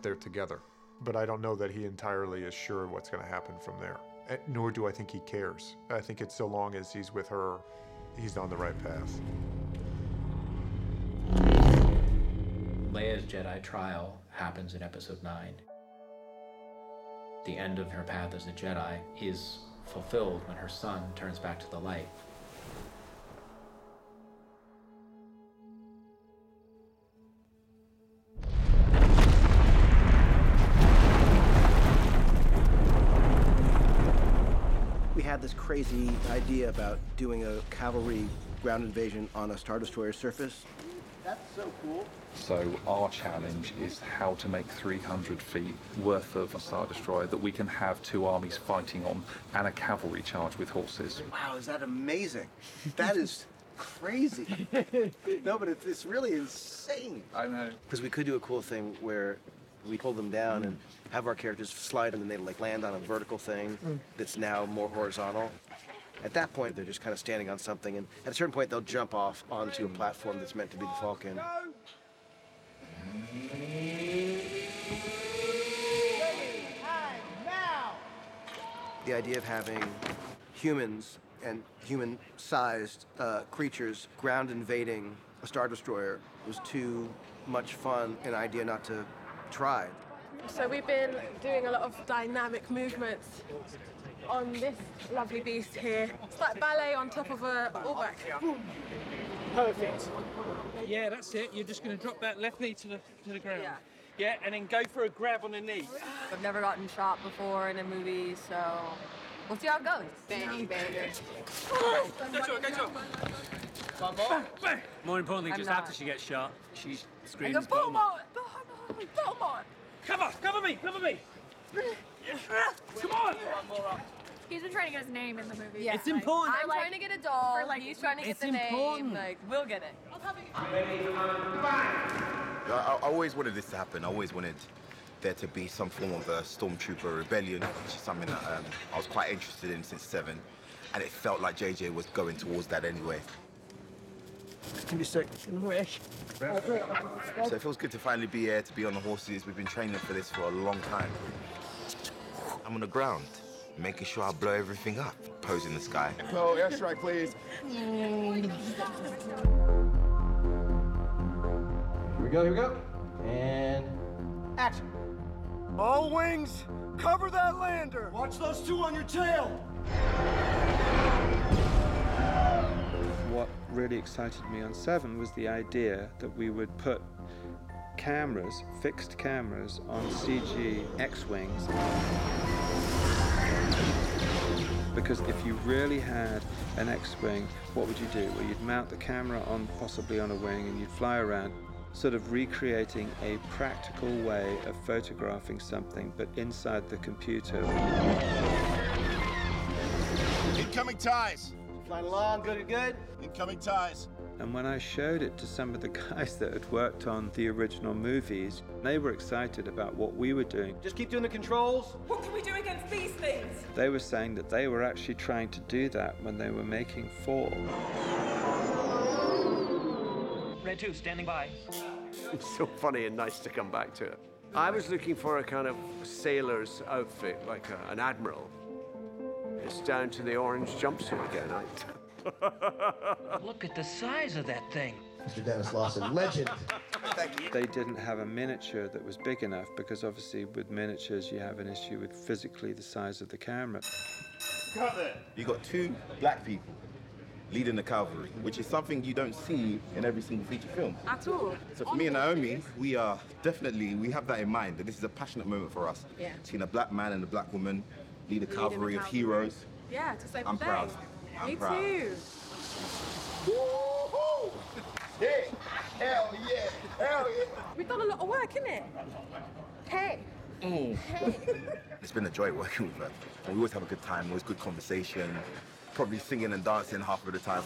they're together. But I don't know that he entirely is sure what's going to happen from there. Nor do I think he cares. I think it's so long as he's with her, he's on the right path. Leia's Jedi trial happens in Episode 9. The end of her path as a Jedi is fulfilled when her son turns back to the light. have this crazy idea about doing a cavalry ground invasion on a Star Destroyer surface. That's so cool. So our challenge is how to make 300 feet worth of a Star Destroyer that we can have two armies fighting on and a cavalry charge with horses. Wow, is that amazing? That is crazy. No, but it's really insane. I know. Because we could do a cool thing where we pull them down and have our characters slide and then they like land on a vertical thing that's now more horizontal. At that point, they're just kind of standing on something, and at a certain point, they'll jump off onto a platform that's meant to be the Falcon. The idea of having humans and human-sized creatures ground invading a Star Destroyer was too much fun, an idea not to try. So we've been doing a lot of dynamic movements on this lovely beast here. It's like ballet on top of a all-back. Perfect. Yeah, that's it. You're just going to drop that left knee to the ground. Yeah. Yeah, and then go for a grab on the knee. I've never gotten shot before in a movie, so we'll see how it goes. Bang, banger. Go to it. One more? Bang. More importantly, just after she gets shot, she screams, Beaumont! Beaumont! Cover me! Come on! He's been trying to get his name in the movie. Yeah. It's important. I'm trying to get a doll. He's trying to get it's the important. name. Like, we'll get it. I always wanted this to happen. I always wanted there to be some form of a stormtrooper rebellion, which is something that I was quite interested in since 7. And it felt like JJ was going towards that anyway. It's gonna be sick. So it feels good to finally be here, to be on the horses. We've been training for this for a long time. I'm on the ground, making sure I blow everything up. Pose in the sky. Oh, airstrike, please. Here we go. And action. All wings, cover that lander. Watch those two on your tail. What really excited me on 7 was the idea that we would put cameras, fixed cameras, on CG X-Wings. Because if you really had an X-Wing, what would you do? Well, you'd mount the camera on, possibly on a wing, and you'd fly around, sort of recreating a practical way of photographing something, but inside the computer. Incoming ties. Flying along, good. Incoming ties. And when I showed it to some of the guys that had worked on the original movies, they were excited about what we were doing. Just keep doing the controls. What can we do against these things? They were saying that they were actually trying to do that when they were making 4. Red 2, standing by. It's so funny and nice to come back to it. I was looking for a kind of sailor's outfit, like an admiral. It's down to the orange jumpsuit again. Look at the size of that thing. Mr. Dennis Lawson, legend. Thank you. They didn't have a miniature that was big enough because obviously with miniatures you have an issue with physically the size of the camera. Cut it. You got 2 black people leading the cavalry, which is something you don't see in every single feature film. At all. So for me and Naomi, we have that in mind, that this is a passionate moment for us. Yeah. Seeing a black man and a black woman lead a cavalry of heroes. Yeah, to save I'm the proud. day. I'm Me proud. too. Woo-hoo! Yeah, hell yeah. We've done a lot of work, innit? Hey. It's been a joy working with her. We always have a good time, always good conversation, probably singing and dancing half of the time.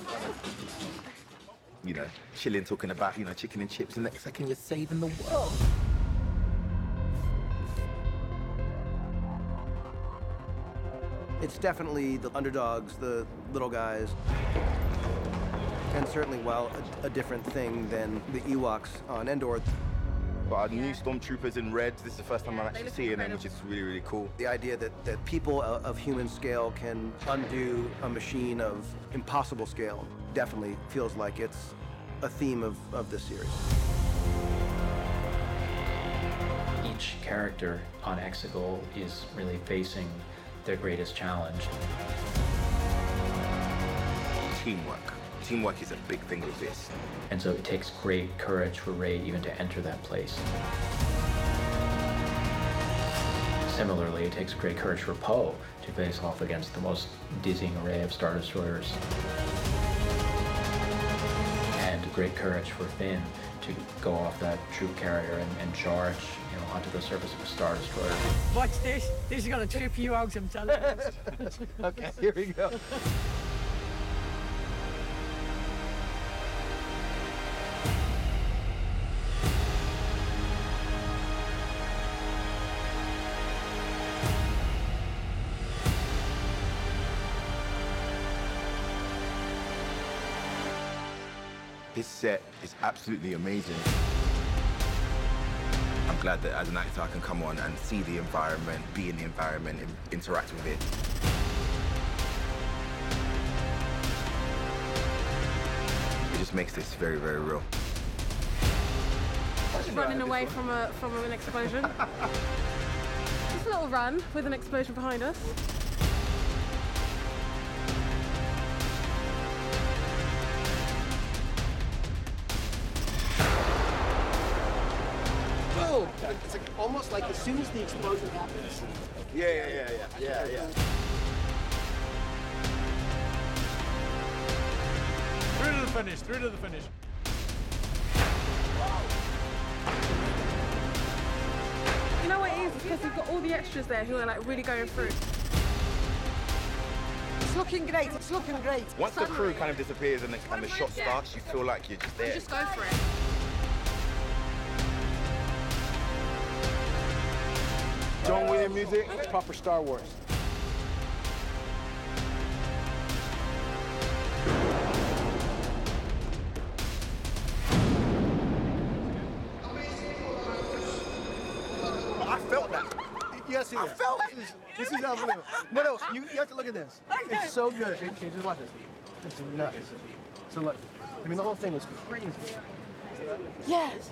You know, chilling, talking about, chicken and chips, and next second you're saving the world. It's definitely the underdogs, the little guys, and certainly, a different thing than the Ewoks on Endor. But our new stormtroopers in red, this is the first time I'm actually seeing them, which is really, really cool. The idea that people of human scale can undo a machine of impossible scale definitely feels like it's a theme of this series. Each character on Exegol is really facing their greatest challenge. Teamwork. Teamwork is a big thing with this. And so it takes great courage for Rey even to enter that place. Similarly, it takes great courage for Poe to face off against the most dizzying array of Star Destroyers. And great courage for Finn to go off that troop carrier and charge, onto the surface of a Star Destroyer. Watch this. This is gonna trip you out, I'm telling you. Okay, here we go. This set is absolutely amazing. I'm glad that as an actor I can come on and see the environment, be in the environment, and interact with it. It just makes this very, very real. Running away from an explosion. Just a little run with an explosion behind us. Boom! It's like, almost like as soon as the explosion happens. Yeah. Through to the finish. You know what it is? It's because you've got all the extras there who are like really going through. It's looking great. It's looking great. Once the crew kind of disappears and the shot starts, you feel like you're just there. Just go for it. John Williams music, proper Star Wars. I felt that. You gotta see this. I felt it. This is unbelievable. No, you have to look at this. It's so good. Okay, just watch this. It's nuts. So look, I mean, the whole thing was crazy. Yes.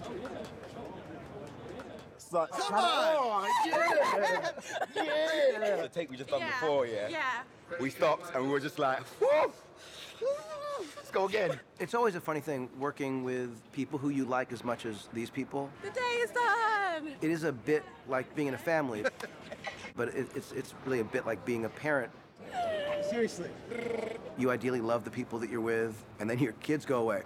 Come on! Yeah! The take we just done before, yeah? Yeah. We stopped and we were just like, whoo! Let's go again. It's always a funny thing working with people who you like as much as these people. The day is done! It is a bit like being in a family, but it's really a bit like being a parent. Seriously. You ideally love the people that you're with, and then your kids go away.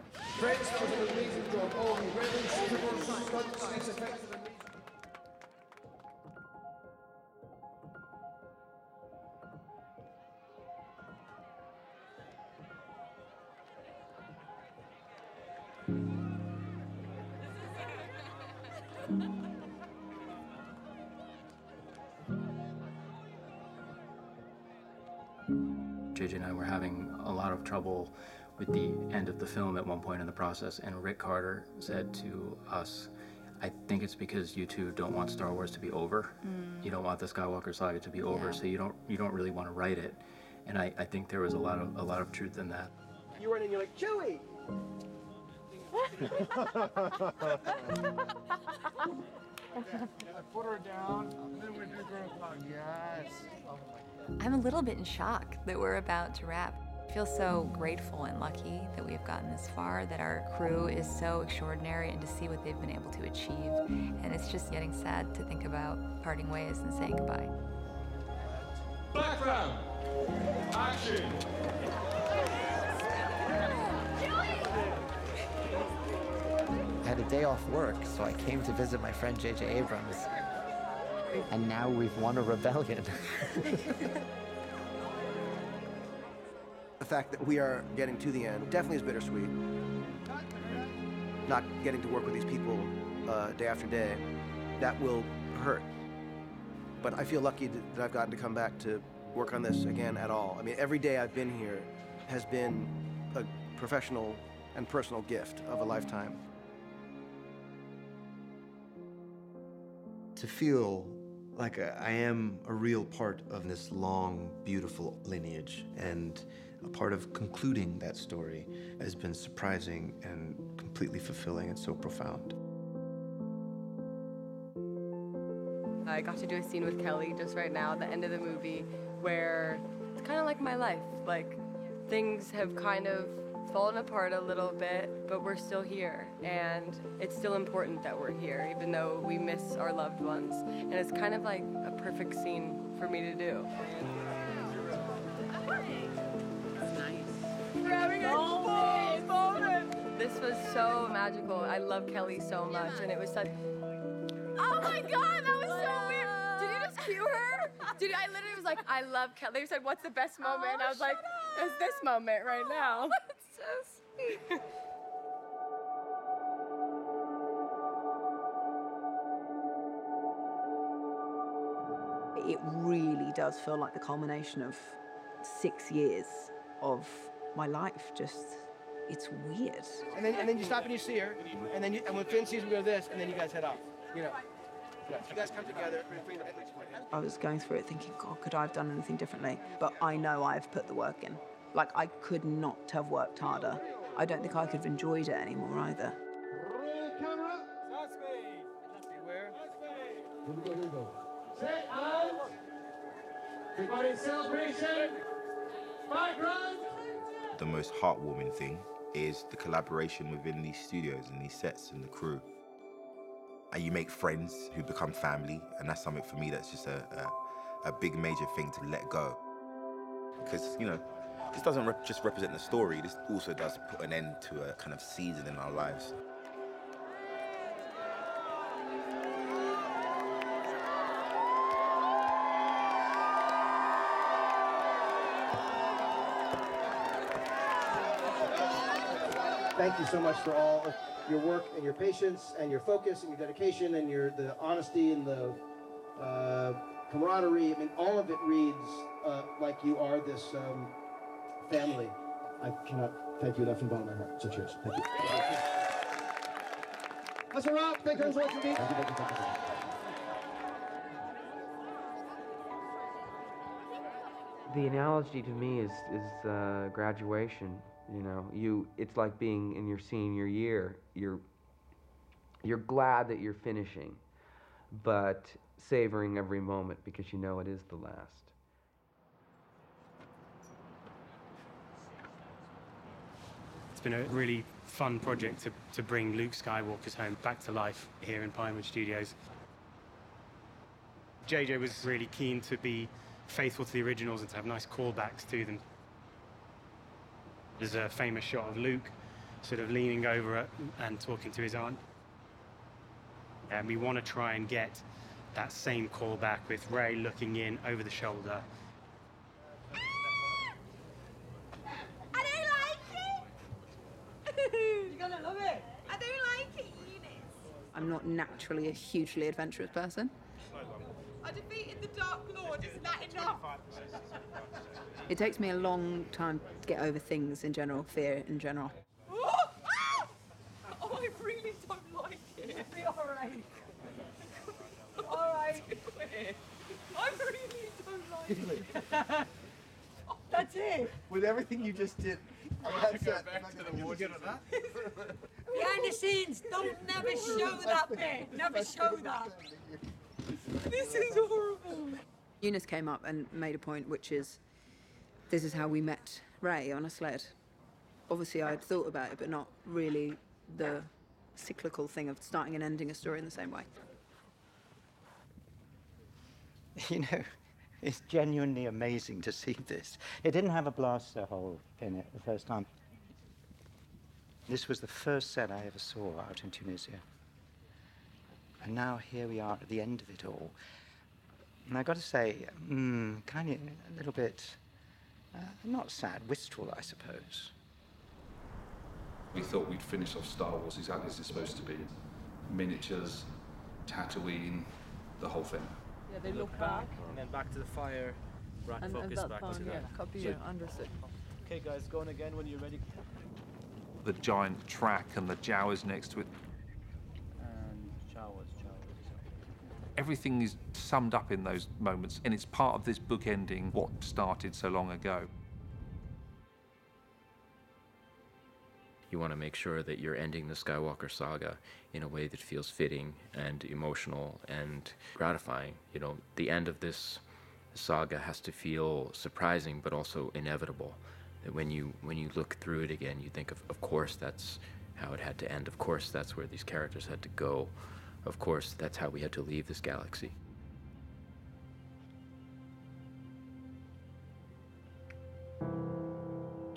JJ and I were having a lot of trouble with the end of the film at one point in the process, and Rick Carter said to us, I think it's because you two don't want Star Wars to be over. You don't want the Skywalker saga to be over, so you don't really want to write it. And I think there was a lot of truth in that. You run in, you're like, Chewie! Put her down, and then we do girl talk. Yes. Oh my God. I'm a little bit in shock that we're about to wrap. I feel so grateful and lucky that we have gotten this far, that our crew is so extraordinary, and to see what they've been able to achieve. And it's just getting sad to think about parting ways and saying goodbye. Background. Action. I had a day off work, so I came to visit my friend J.J. Abrams. And now we've won a rebellion. The fact that we are getting to the end definitely is bittersweet. Not getting to work with these people day after day, that will hurt. But I feel lucky that I've gotten to come back to work on this again at all. I mean, every day I've been here has been a professional and personal gift of a lifetime. To feel like I am a real part of this long, beautiful lineage, and a part of concluding that story has been surprising and completely fulfilling and so profound. I got to do a scene with Kelly just right now at the end of the movie where it's kind of like my life. Like, things have kind of fallen apart a little bit, but we're still here, and it's still important that we're here, even though we miss our loved ones. And it's kind of like a perfect scene for me to do. It's nice. We're having a moment. This was so magical. I love Kelly so much, and it was such. Oh my God, that was so weird. Did you just cue her? I literally was like, I love Kelly. They said, what's the best moment? And I was like, it's this moment right now. That's so sweet. It really does feel like the culmination of 6 years of my life. It's weird. And then you stop and you see her, and when Finn sees her, we go this, and then you guys head off. You know, you guys come together. I was going through it thinking, God, could I have done anything differently? But I know I've put the work in. Like, I could not have worked harder. I don't think I could have enjoyed it anymore either. Camera. Beware. Here we go. Set and everybody celebration. Background. The most heartwarming thing is the collaboration within these studios and these sets and the crew. And you make friends who become family, and that's something for me that's just a big major thing to let go. Because, you know, this doesn't just represent the story, this also does put an end to a kind of season in our lives. Thank you so much for all of your work and your patience and your focus and your dedication and the honesty and the camaraderie. I mean, all of it reads like you are this family. I cannot thank you enough from the bottom of my heart. So cheers. Thank you. That's a wrap. Thank you for watching. Thank you. The analogy to me is graduation. You know, it's like being in your senior year. You're glad that you're finishing, but savoring every moment because you know it is the last. It's been a really fun project to bring Luke Skywalker's home back to life here in Pinewood Studios. JJ was really keen to be faithful to the originals and to have nice callbacks to them. There's a famous shot of Luke sort of leaning over it and talking to his aunt. And we want to try and get that same callback with Rey looking in over the shoulder. I don't like it! You're gonna love it! I don't like it, Eunice! I'm not naturally a hugely adventurous person. I defeated the Dark Lord, isn't that enough? It takes me a long time to get over things in general, fear in general. Oh, I really don't like it. It'll be alright. Alright. I really don't like it. That's it. With everything you just did, Behind the scenes, don't never show that bit. Never show that. This is horrible. Eunice came up and made a point, which is, this is how we met Rey on a sled. Obviously, I'd thought about it, but not really the cyclical thing of starting and ending a story in the same way. You know, it's genuinely amazing to see this. It didn't have a blaster hole in it the first time. This was the first set I ever saw out in Tunisia. And now here we are at the end of it all. And I've got to say, kind of a little bit, not sad, wistful, I suppose. We thought we'd finish off Star Wars exactly as it's supposed to be. Miniatures, Tatooine, the whole thing. Yeah, they look back. And then back to the fire, rack focus back to that. Yeah, copy So- you, understood. Okay guys, going again when you're ready. The giant track and the Jawas next to it. And showers. Everything is summed up in those moments, and it's part of this book ending what started so long ago. You want to make sure that you're ending the Skywalker saga in a way that feels fitting and emotional and gratifying. You know, the end of this saga has to feel surprising but also inevitable. When you look through it again, you think of course that's how it had to end. Of course that's where these characters had to go. Of course that's how we had to leave this galaxy.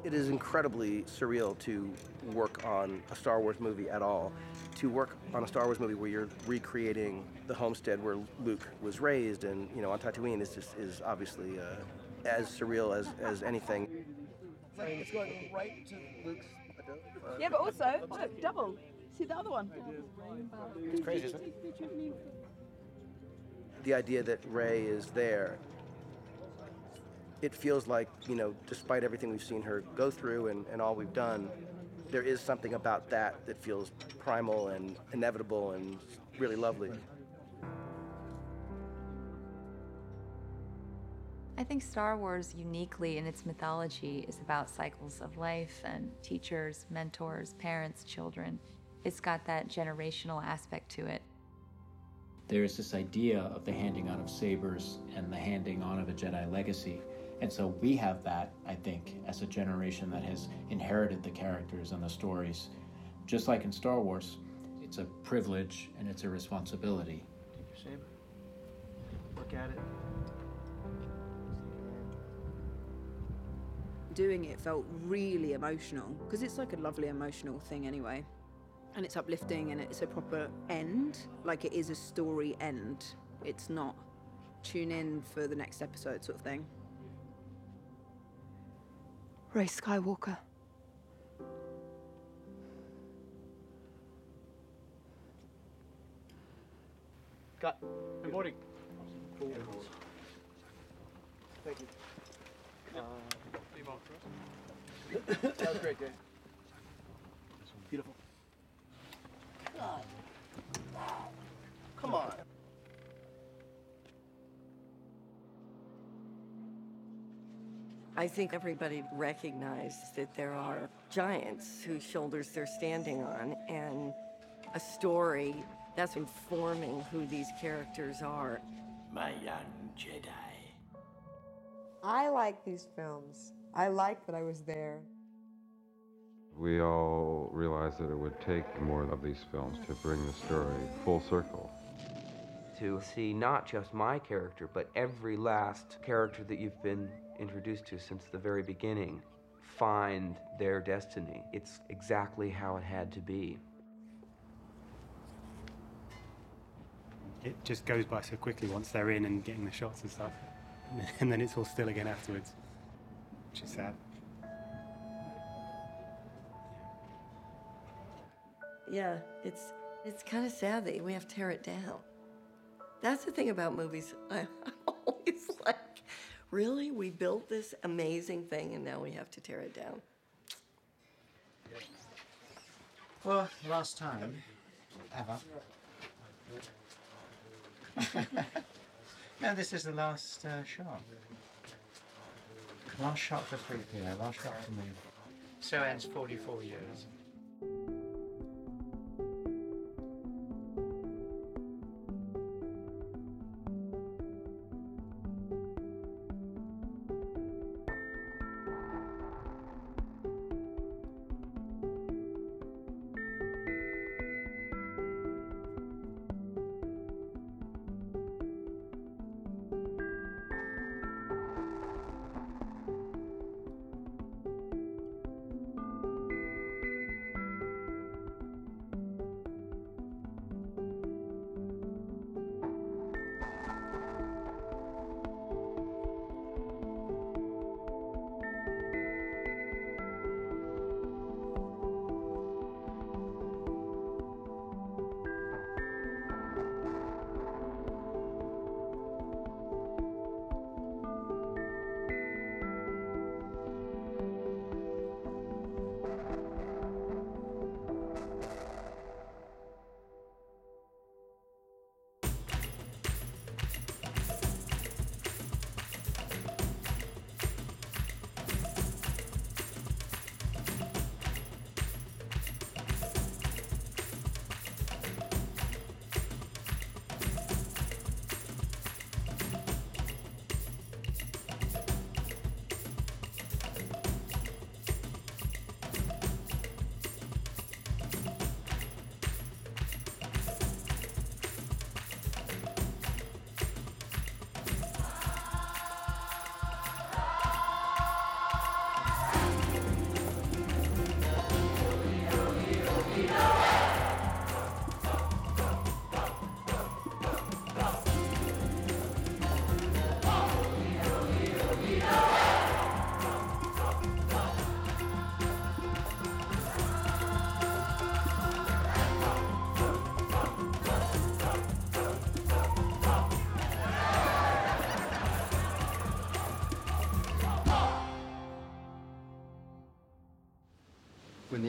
It is incredibly surreal to work on a Star Wars movie at all. To work on a Star Wars movie where you're recreating the homestead where Luke was raised and, you know, on Tatooine is obviously as surreal as anything. It's going right to Luke's. Yeah, but also, look, double. See the other one? It's crazy, isn't it? The idea that Rey is there, it feels like, you know, despite everything we've seen her go through and all we've done, there is something about that feels primal and inevitable and really lovely. I think Star Wars uniquely in its mythology is about cycles of life and teachers, mentors, parents, children. It's got that generational aspect to it. There is this idea of the handing on of sabers and the handing on of a Jedi legacy. And so we have that, I think, as a generation that has inherited the characters and the stories. Just like in Star Wars, it's a privilege and it's a responsibility. Take your saber. Look at it. Doing it felt really emotional, because it's like a lovely emotional thing anyway. And it's uplifting and it's a proper end, like it is a story end. It's not tune in for the next episode sort of thing. Rey Skywalker. Cut. Good morning. Thank you. That was great, Dave. Beautiful. God. Come on. I think everybody recognized that there are giants whose shoulders they're standing on, and a story that's informing who these characters are. My young Jedi. I like these films. I like that I was there. We all realized that it would take more of these films to bring the story full circle. To see not just my character, but every last character that you've been introduced to since the very beginning find their destiny. It's exactly how it had to be. It just goes by so quickly once they're in and getting the shots and stuff. And then it's all still again afterwards, which is sad. Yeah, it's kind of sad that we have to tear it down. That's the thing about movies. I'm always like, really? We built this amazing thing and now we have to tear it down? For last time, ever. No, this is the last shot. Last shot for 3PO, last shot for me. So ends 44 years.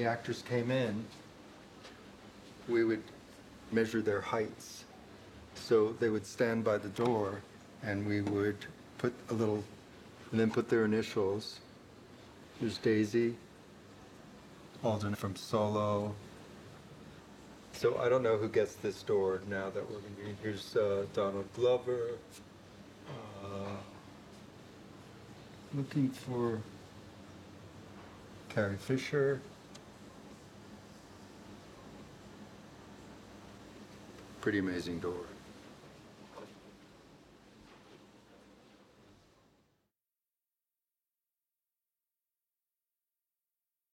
the actors came in, we would measure their heights. So they would stand by the door, and we would put a little, and then put their initials. There's Daisy, Alden from Solo. So I don't know who gets this door now that we're going to be. Here's Donald Glover. Looking for Carrie Fisher. Pretty amazing door.